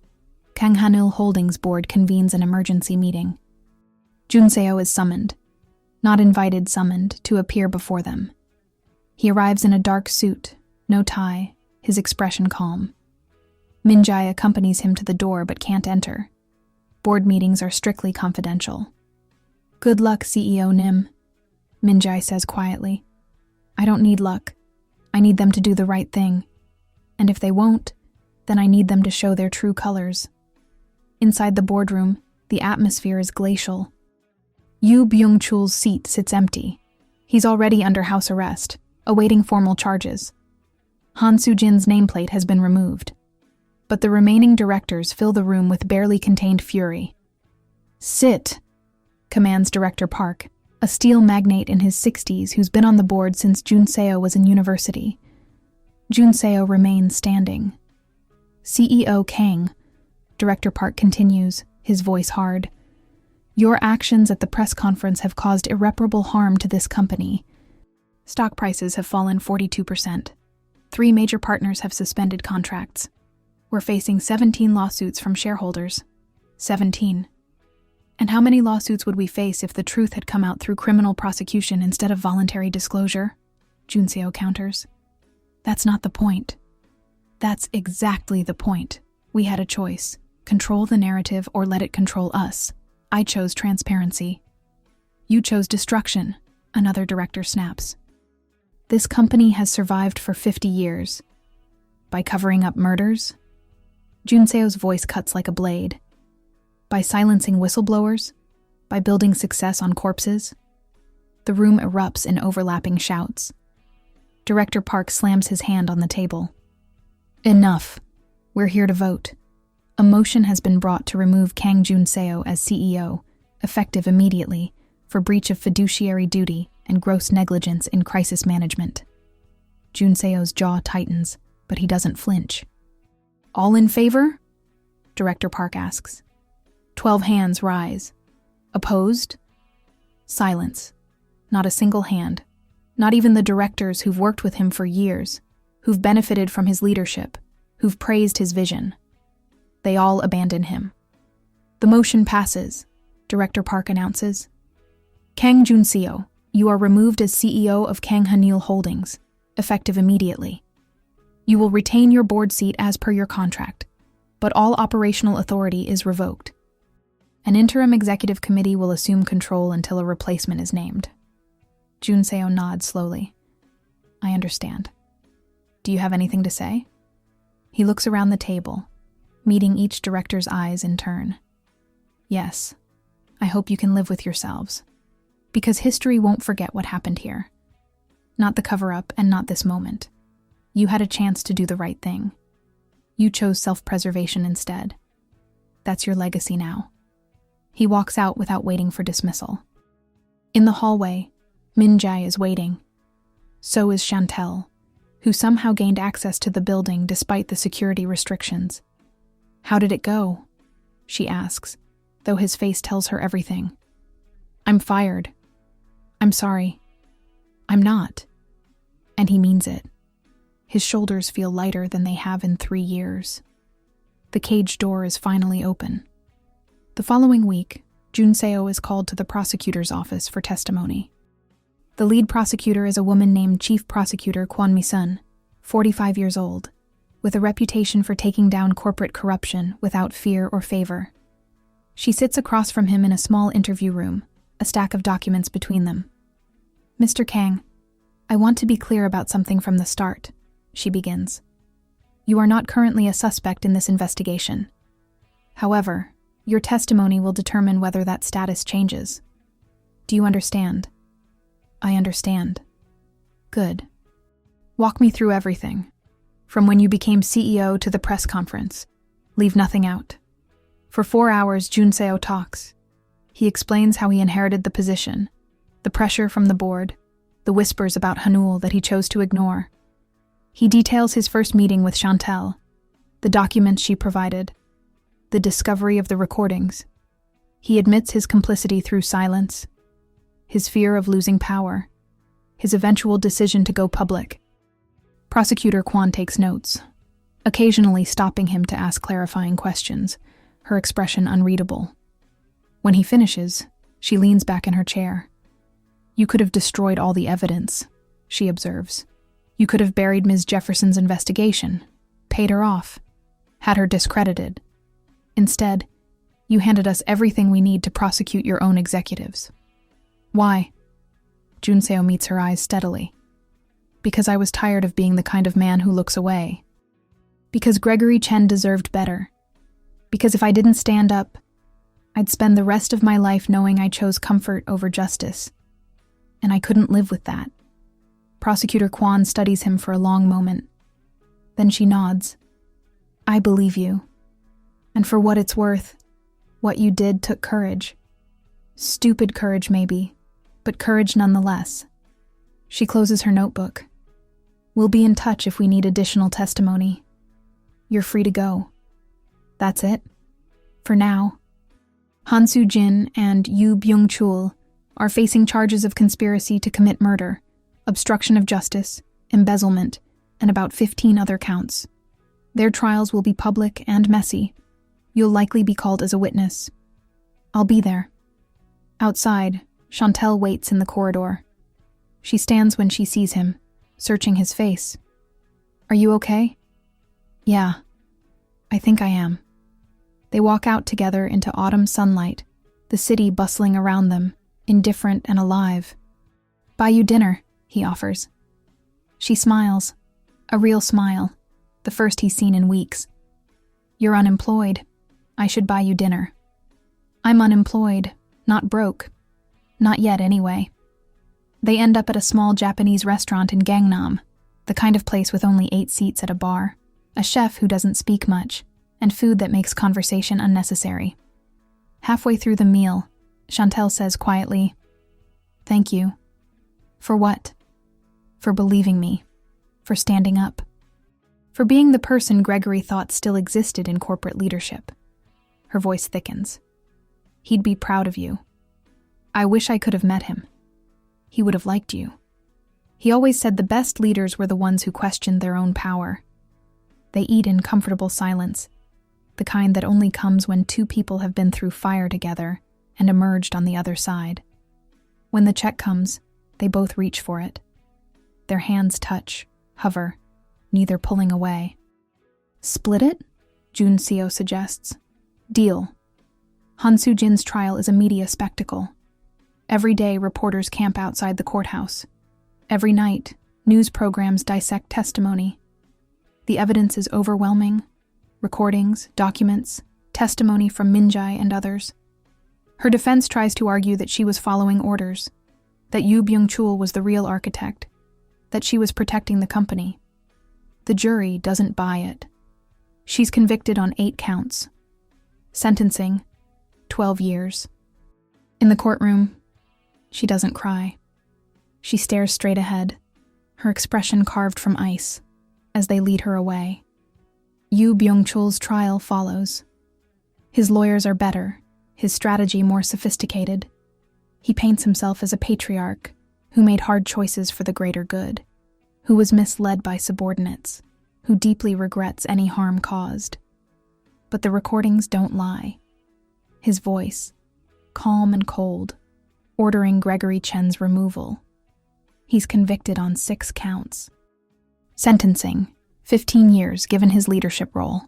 Kang Han-il Holdings Board convenes an emergency meeting. Jun Seo is summoned, not invited, summoned, to appear before them. He arrives in a dark suit, no tie, his expression calm. Min Jae accompanies him to the door but can't enter. Board meetings are strictly confidential. Good luck, CEO Nim, Min Jae says quietly. I don't need luck. I need them to do the right thing. And if they won't, then I need them to show their true colors. Inside the boardroom, the atmosphere is glacial. Yoo Byung-chul's seat sits empty. He's already under house arrest, awaiting formal charges. Han Soo-jin's nameplate has been removed, but the remaining directors fill the room with barely contained fury. "Sit," commands Director Park, a steel magnate in his 60s who's been on the board since Jun Seo was in university. Jun Seo remains standing. "CEO Kang," Director Park continues, his voice hard, "your actions at the press conference have caused irreparable harm to this company. Stock prices have fallen 42%. 3 major partners have suspended contracts. We're facing 17 lawsuits from shareholders. 17. And how many lawsuits would we face if the truth had come out through criminal prosecution instead of voluntary disclosure?" Jun Seo counters. "That's not the point. That's exactly the point. We had a choice. Control the narrative or let it control us. I chose transparency. You chose destruction," another director snaps. "This company has survived for 50 years. By covering up murders?" Jun Seo's voice cuts like a blade. "By silencing whistleblowers? By building success on corpses?" The room erupts in overlapping shouts. Director Park slams his hand on the table. "Enough. We're here to vote. A motion has been brought to remove Kang Jun Seo as CEO, effective immediately, for breach of fiduciary duty and gross negligence in crisis management." Jun Seo's jaw tightens, but he doesn't flinch. "All in favor?" Director Park asks. 12 hands rise. Opposed? Silence. Not a single hand. Not even the directors who've worked with him for years, who've benefited from his leadership, who've praised his vision. They all abandon him. "The motion passes," Director Park announces. "Kang Jun Seo, you are removed as CEO of Kang Hanil Holdings, effective immediately. You will retain your board seat as per your contract, but all operational authority is revoked. An interim executive committee will assume control until a replacement is named." Jun Seo nods slowly. "I understand. Do you have anything to say?" He looks around the table, meeting each director's eyes in turn. "Yes, I hope you can live with yourselves. Because history won't forget what happened here. Not the cover-up and not this moment. You had a chance to do the right thing. You chose self-preservation instead. That's your legacy now." He walks out without waiting for dismissal. In the hallway, Min Jae is waiting. So is Chantel, who somehow gained access to the building despite the security restrictions. "How did it go?" she asks, though his face tells her everything. "I'm fired. I'm sorry. I'm not." And he means it. His shoulders feel lighter than they have in 3 years. The cage door is finally open. The following week, Jun Seo is called to the prosecutor's office for testimony. The lead prosecutor is a woman named Chief Prosecutor Kwon Mi-sun, 45 years old, with a reputation for taking down corporate corruption without fear or favor. She sits across from him in a small interview room, a stack of documents between them. "Mr. Kang, I want to be clear about something from the start," she begins. "You are not currently a suspect in this investigation. However, your testimony will determine whether that status changes. Do you understand?" "I understand." "Good. Walk me through everything, from when you became CEO to the press conference. Leave nothing out." For 4 hours, Jun Seo talks. He explains how he inherited the position, the pressure from the board, the whispers about Hanul that he chose to ignore. He details his first meeting with Chantel, the documents she provided, the discovery of the recordings. He admits his complicity through silence, his fear of losing power, his eventual decision to go public. Prosecutor Kwon takes notes, occasionally stopping him to ask clarifying questions, her expression unreadable. When he finishes, she leans back in her chair. "You could have destroyed all the evidence," she observes. "You could have buried Ms. Jefferson's investigation, paid her off, had her discredited. Instead, you handed us everything we need to prosecute your own executives." "Why?" Jun Seo meets her eyes steadily. "Because I was tired of being the kind of man who looks away. Because Gregory Chen deserved better. Because if I didn't stand up, I'd spend the rest of my life knowing I chose comfort over justice. And I couldn't live with that. Prosecutor Kwan studies him for a long moment. Then she nods. I believe you. And for what it's worth, what you did took courage. Stupid courage, maybe, but courage nonetheless. She closes her notebook. We'll be in touch if we need additional testimony. You're free to go. That's it. For now. Han Soo-jin and Yoo Byung-chul are facing charges of conspiracy to commit murder, obstruction of justice, embezzlement, and about 15 other counts. Their trials will be public and messy. You'll likely be called as a witness. I'll be there. Outside, Chantel waits in the corridor. She stands when she sees him, searching his face. Are you okay? Yeah, I think I am. They walk out together into autumn sunlight, the city bustling around them, indifferent and alive. Buy you dinner, he offers. She smiles, a real smile, the first he's seen in weeks. You're unemployed. I should buy you dinner. I'm unemployed, not broke. Not yet, anyway. They end up at a small Japanese restaurant in Gangnam, the kind of place with only 8 seats at a bar, a chef who doesn't speak much, and food that makes conversation unnecessary. Halfway through the meal, Chantel says quietly, Thank you. For what? For believing me. For standing up. For being the person Gregory thought still existed in corporate leadership. Her voice thickens. He'd be proud of you. I wish I could have met him. He would have liked you. He always said the best leaders were the ones who questioned their own power. They eat in comfortable silence, the kind that only comes when 2 people have been through fire together and emerged on the other side. When the check comes, they both reach for it. Their hands touch, hover, neither pulling away. Split it? Jun Seo suggests. Deal. Han Soo-jin's trial is a media spectacle. Every day, reporters camp outside the courthouse. Every night, news programs dissect testimony. The evidence is overwhelming. Recordings, documents, testimony from Min-jae and others. Her defense tries to argue that she was following orders, that Yoo Byung-chul was the real architect, that she was protecting the company. The jury doesn't buy it. She's convicted on 8 counts. Sentencing, 12 years. In the courtroom, she doesn't cry. She stares straight ahead, her expression carved from ice, as they lead her away. Yoo Byung-chul's trial follows. His lawyers are better, his strategy more sophisticated. He paints himself as a patriarch who made hard choices for the greater good, who was misled by subordinates, who deeply regrets any harm caused. But the recordings don't lie. His voice, calm and cold, ordering Gregory Chen's removal. He's convicted on 6 counts. Sentencing, 15 years given his leadership role.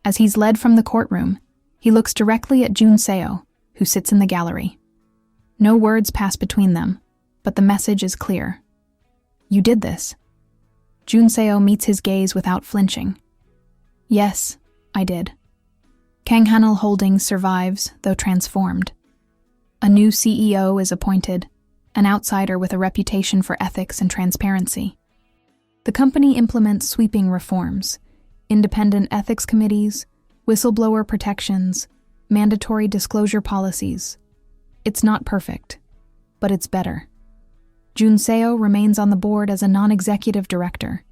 As he's led from the courtroom, he looks directly at Jun Seo, who sits in the gallery. No words pass between them, but the message is clear. You did this. Jun Seo meets his gaze without flinching. Yes, I did. Kang Hanul Holdings survives, though transformed. A new CEO is appointed, an outsider with a reputation for ethics and transparency. The company implements sweeping reforms, independent ethics committees, whistleblower protections, mandatory disclosure policies. It's not perfect, but it's better. Jun Seo remains on the board as a non-executive director,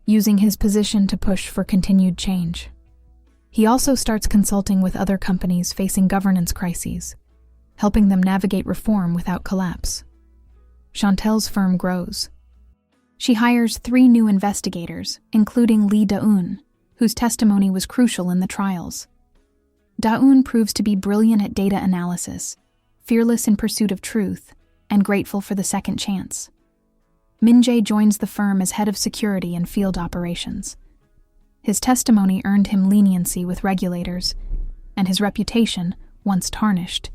using his position to push for continued change. He also starts consulting with other companies facing governance crises, helping them navigate reform without collapse. Chantel's firm grows. She hires 3 new investigators, including Lee Da-eun, whose testimony was crucial in the trials. Da-eun proves to be brilliant at data analysis, fearless in pursuit of truth, and grateful for the second chance. Min-jae joins the firm as head of security and field operations. His testimony earned him leniency with regulators, and his reputation, once tarnished,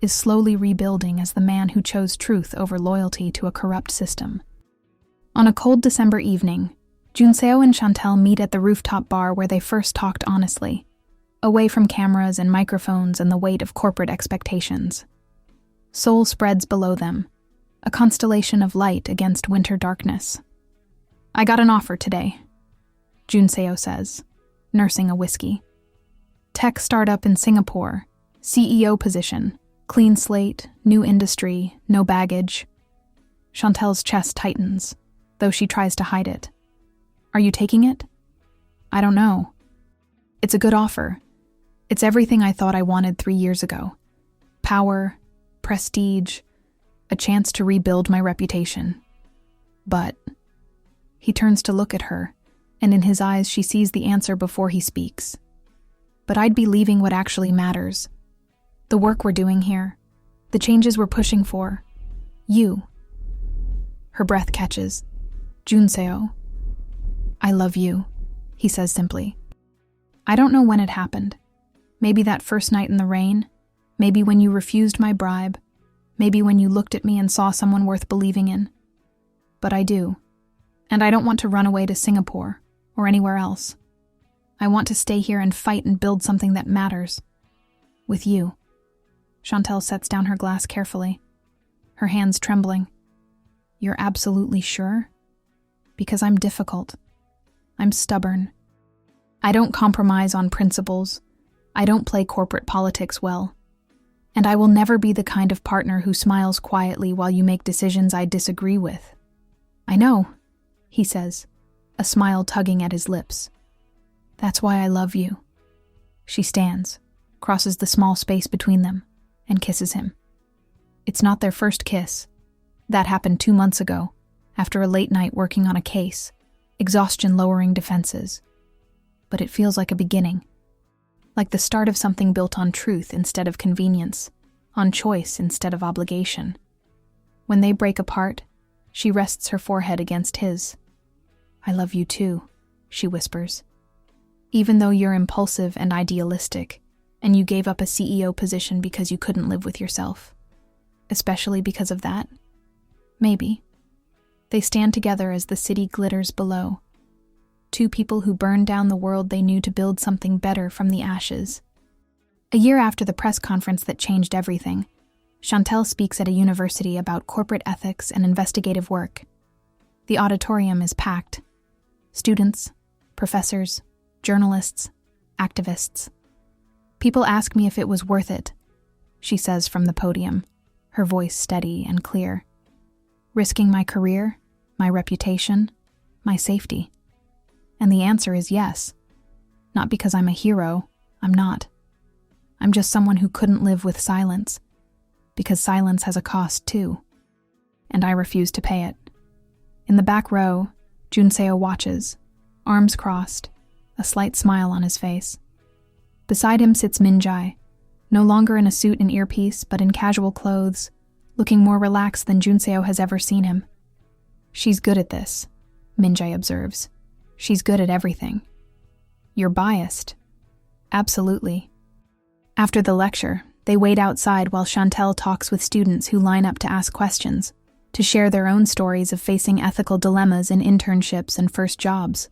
is slowly rebuilding as the man who chose truth over loyalty to a corrupt system. On a cold December evening, Jun Seo and Chantel meet at the rooftop bar where they first talked honestly, away from cameras and microphones and the weight of corporate expectations. Seoul spreads below them, a constellation of light against winter darkness. "I got an offer today," Kyungrae Soh says, nursing a whiskey. "Tech startup in Singapore, CEO position, clean slate, new industry, no baggage." Chantel's chest tightens, though she tries to hide it. "Are you taking it?" "I don't know. It's a good offer. It's everything I thought I wanted 3 years ago. Power, prestige, a chance to rebuild my reputation. But..." He turns to look at her, and in his eyes she sees the answer before he speaks. "But I'd be leaving what actually matters. The work we're doing here, the changes we're pushing for. You." Her breath catches. "Kyungrae Soh, I love you," he says simply. "I don't know when it happened. Maybe that first night in the rain, maybe when you refused my bribe, maybe when you looked at me and saw someone worth believing in. But I do. And I don't want to run away to Singapore or anywhere else. I want to stay here and fight and build something that matters. With you." Chantel sets down her glass carefully, her hands trembling. "You're absolutely sure?" "Because I'm difficult. I'm stubborn. I don't compromise on principles. I don't play corporate politics well. And I will never be the kind of partner who smiles quietly while you make decisions I disagree with." "I know," he says, a smile tugging at his lips. "That's why I love you." She stands, crosses the small space between them, and kisses him. It's not their first kiss. That happened 2 months ago, after a late night working on a case, exhaustion lowering defenses. But it feels like a beginning. Like the start of something built on truth instead of convenience, on choice instead of obligation. When they break apart, she rests her forehead against his. "I love you too," she whispers. "Even though you're impulsive and idealistic, and you gave up a CEO position because you couldn't live with yourself. Especially because of that? Maybe." They stand together as the city glitters below. Two people who burned down the world they knew to build something better from the ashes. A year after the press conference that changed everything, Chantel speaks at a university about corporate ethics and investigative work. The auditorium is packed. Students, professors, journalists, activists. "People ask me if it was worth it," she says from the podium, her voice steady and clear. "Risking my career, my reputation, my safety." And the answer is yes. Not because I'm a hero, I'm not. I'm just someone who couldn't live with silence, because silence has a cost too. And I refuse to pay it. In the back row, Kyungrae Soh watches, arms crossed, a slight smile on his face. Beside him sits Min-jae, no longer in a suit and earpiece, but in casual clothes, looking more relaxed than Kyungrae Soh has ever seen him. "She's good at this," Min-jae observes. "She's good at everything." "You're biased." "Absolutely." After the lecture, they wait outside while Chantel talks with students who line up to ask questions, to share their own stories of facing ethical dilemmas in internships and first jobs.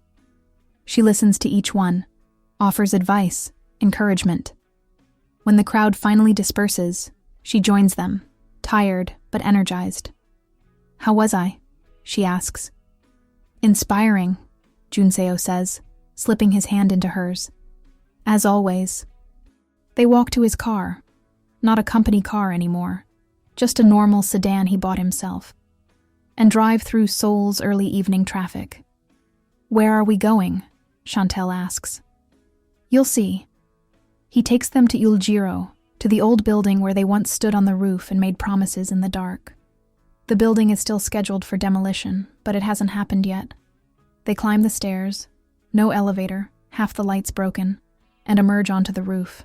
She listens to each one, offers advice, encouragement. When the crowd finally disperses, she joins them, tired but energized. "How was I?" she asks. "Inspiring," Kyungrae Soh says, slipping his hand into hers. "As always." They walk to his car, not a company car anymore, just a normal sedan he bought himself, and drive through Seoul's early evening traffic. "Where are we going?" Chantel asks. "You'll see." He takes them to Uljiro, to the old building where they once stood on the roof and made promises in the dark. The building is still scheduled for demolition, but it hasn't happened yet. They climb the stairs, no elevator, half the lights broken, and emerge onto the roof.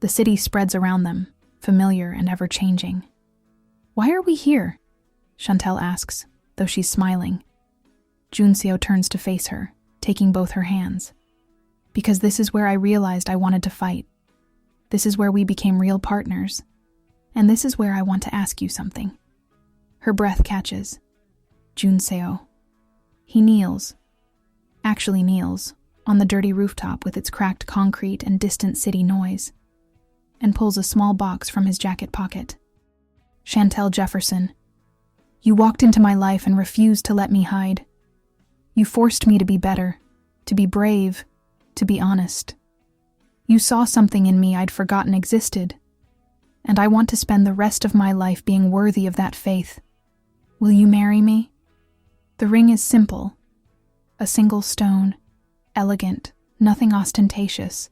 The city spreads around them, familiar and ever-changing. "Why are we here?" Chantel asks, though she's smiling. Kyungrae Soh turns to face her, taking both her hands. "Because this is where I realized I wanted to fight. This is where we became real partners. And this is where I want to ask you something." Her breath catches. Kyungrae Soh. He kneels, actually kneels, on the dirty rooftop with its cracked concrete and distant city noise, and pulls a small box from his jacket pocket. "Chantel Jefferson, You walked into my life and refused to let me hide. You forced me to be better, to be brave, to be honest. You saw something in me I'd forgotten existed, and I want to spend the rest of my life being worthy of that faith. Will you marry me? The ring is simple. A single stone, elegant, nothing ostentatious.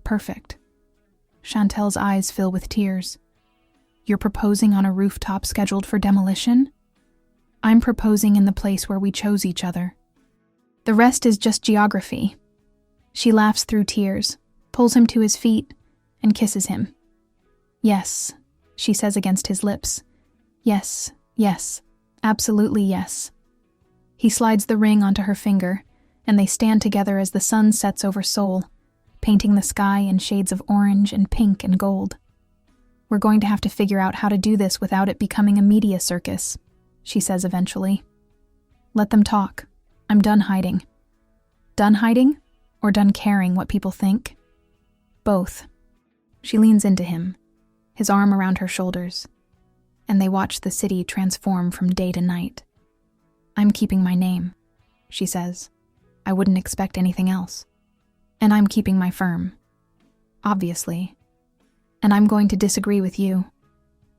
Perfect. Chantel's eyes fill with tears. You're proposing on a rooftop scheduled for demolition? I'm proposing in the place where we chose each other. The rest is just geography. She laughs through tears, pulls him to his feet, and kisses him. Yes, she says against his lips. Yes, yes, absolutely yes. He slides the ring onto her finger, and they stand together as the sun sets over Seoul, painting the sky in shades of orange and pink and gold. We're going to have to figure out how to do this without it becoming a media circus, she says eventually. Let them talk. I'm done hiding. Done hiding, or done caring what people think? Both. She leans into him, his arm around her shoulders, and they watch the city transform from day to night. I'm keeping my name, she says. I wouldn't expect anything else. And I'm keeping my firm. Obviously. And I'm going to disagree with you.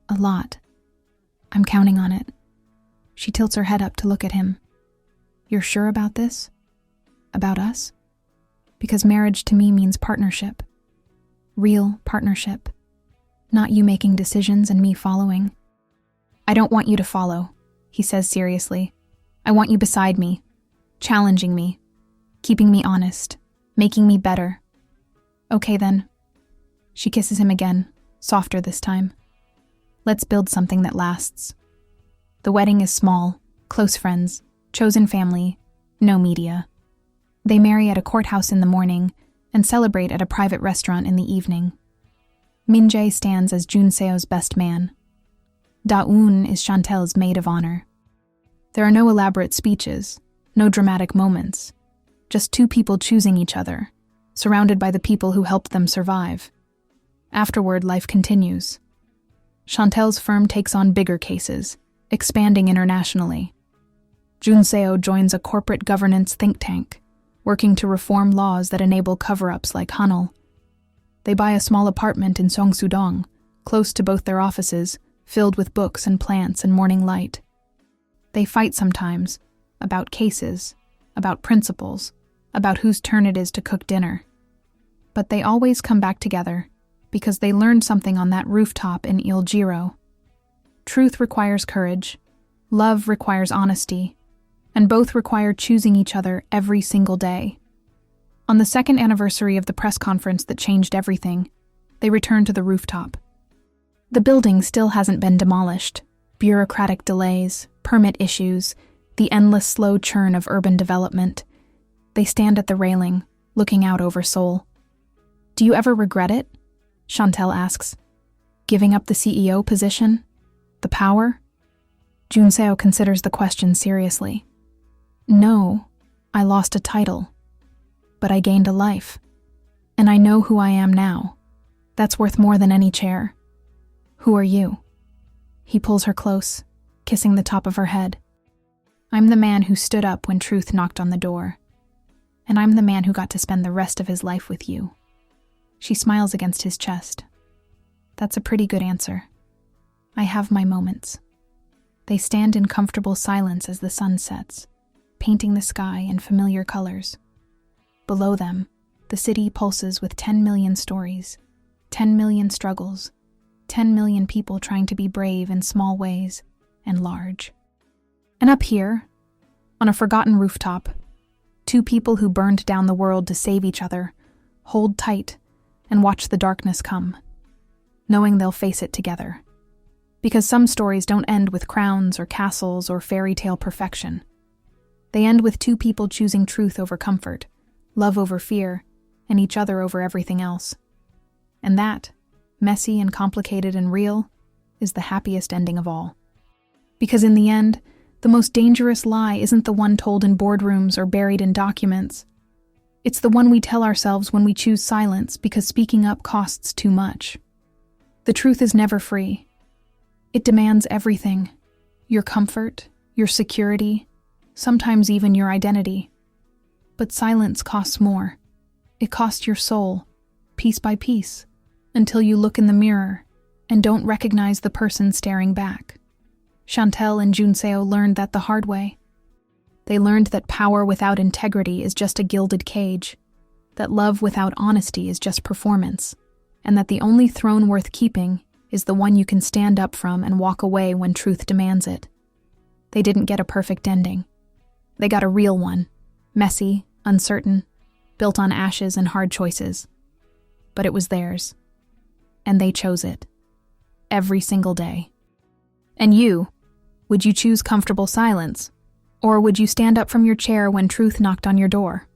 A lot. I'm counting on it. She tilts her head up to look at him. You're sure about this? About us? Because marriage to me means partnership. Real partnership. Not you making decisions and me following. I don't want you to follow, he says seriously. I want you beside me, challenging me, keeping me honest, making me better. Okay then. She kisses him again, softer this time. Let's build something that lasts. The wedding is small, close friends, chosen family, no media. They marry at a courthouse in the morning and celebrate at a private restaurant in the evening. Min-jae stands as Jun-seo's best man. Da-eun is Chantel's maid of honor. There are no elaborate speeches, no dramatic moments, just two people choosing each other, surrounded by the people who helped them survive. Afterward, life continues. Chantel's firm takes on bigger cases, expanding internationally. Jun-seo joins a corporate governance think tank, working to reform laws that enable cover-ups like Hanul. They buy a small apartment in Seongsu-dong, close to both their offices, filled with books and plants and morning light. They fight sometimes, about cases, about principles, about whose turn it is to cook dinner. But they always come back together, because they learned something on that rooftop in Iljiro. Truth requires courage, love requires honesty, and both require choosing each other every single day. On the second anniversary of the press conference that changed everything, they return to the rooftop. The building still hasn't been demolished. Bureaucratic delays, permit issues, the endless slow churn of urban development. They stand at the railing, looking out over Seoul. Do you ever regret it? Chantel asks. Giving up the CEO position? The power? Jun-seo considers the question seriously. No, I lost a title. But I gained a life. And I know who I am now. That's worth more than any chair. Who are you? He pulls her close, kissing the top of her head. I'm the man who stood up when truth knocked on the door. And I'm the man who got to spend the rest of his life with you. She smiles against his chest. That's a pretty good answer. I have my moments. They stand in comfortable silence as the sun sets, painting the sky in familiar colors. Below them, the city pulses with 10 million stories, 10 million struggles, 10 million people trying to be brave in small ways and large. And up here, on a forgotten rooftop, two people who burned down the world to save each other hold tight and watch the darkness come, knowing they'll face it together. Because some stories don't end with crowns or castles or fairy tale perfection. They end with two people choosing truth over comfort, love over fear, and each other over everything else. And that, messy and complicated and real, is the happiest ending of all. Because in the end, the most dangerous lie isn't the one told in boardrooms or buried in documents. It's the one we tell ourselves when we choose silence because speaking up costs too much. The truth is never free. It demands everything. your comfort, your security, sometimes even your identity. But silence costs more. It costs your soul, piece by piece, until you look in the mirror and don't recognize the person staring back. Chantel and Kyungrae Soh learned that the hard way. They learned that power without integrity is just a gilded cage, that love without honesty is just performance, and that the only throne worth keeping is the one you can stand up from and walk away when truth demands it. They didn't get a perfect ending. They got a real one, messy, uncertain, built on ashes and hard choices. But it was theirs, and they chose it. Every single day. And you, would you choose comfortable silence? Or would you stand up from your chair when truth knocked on your door?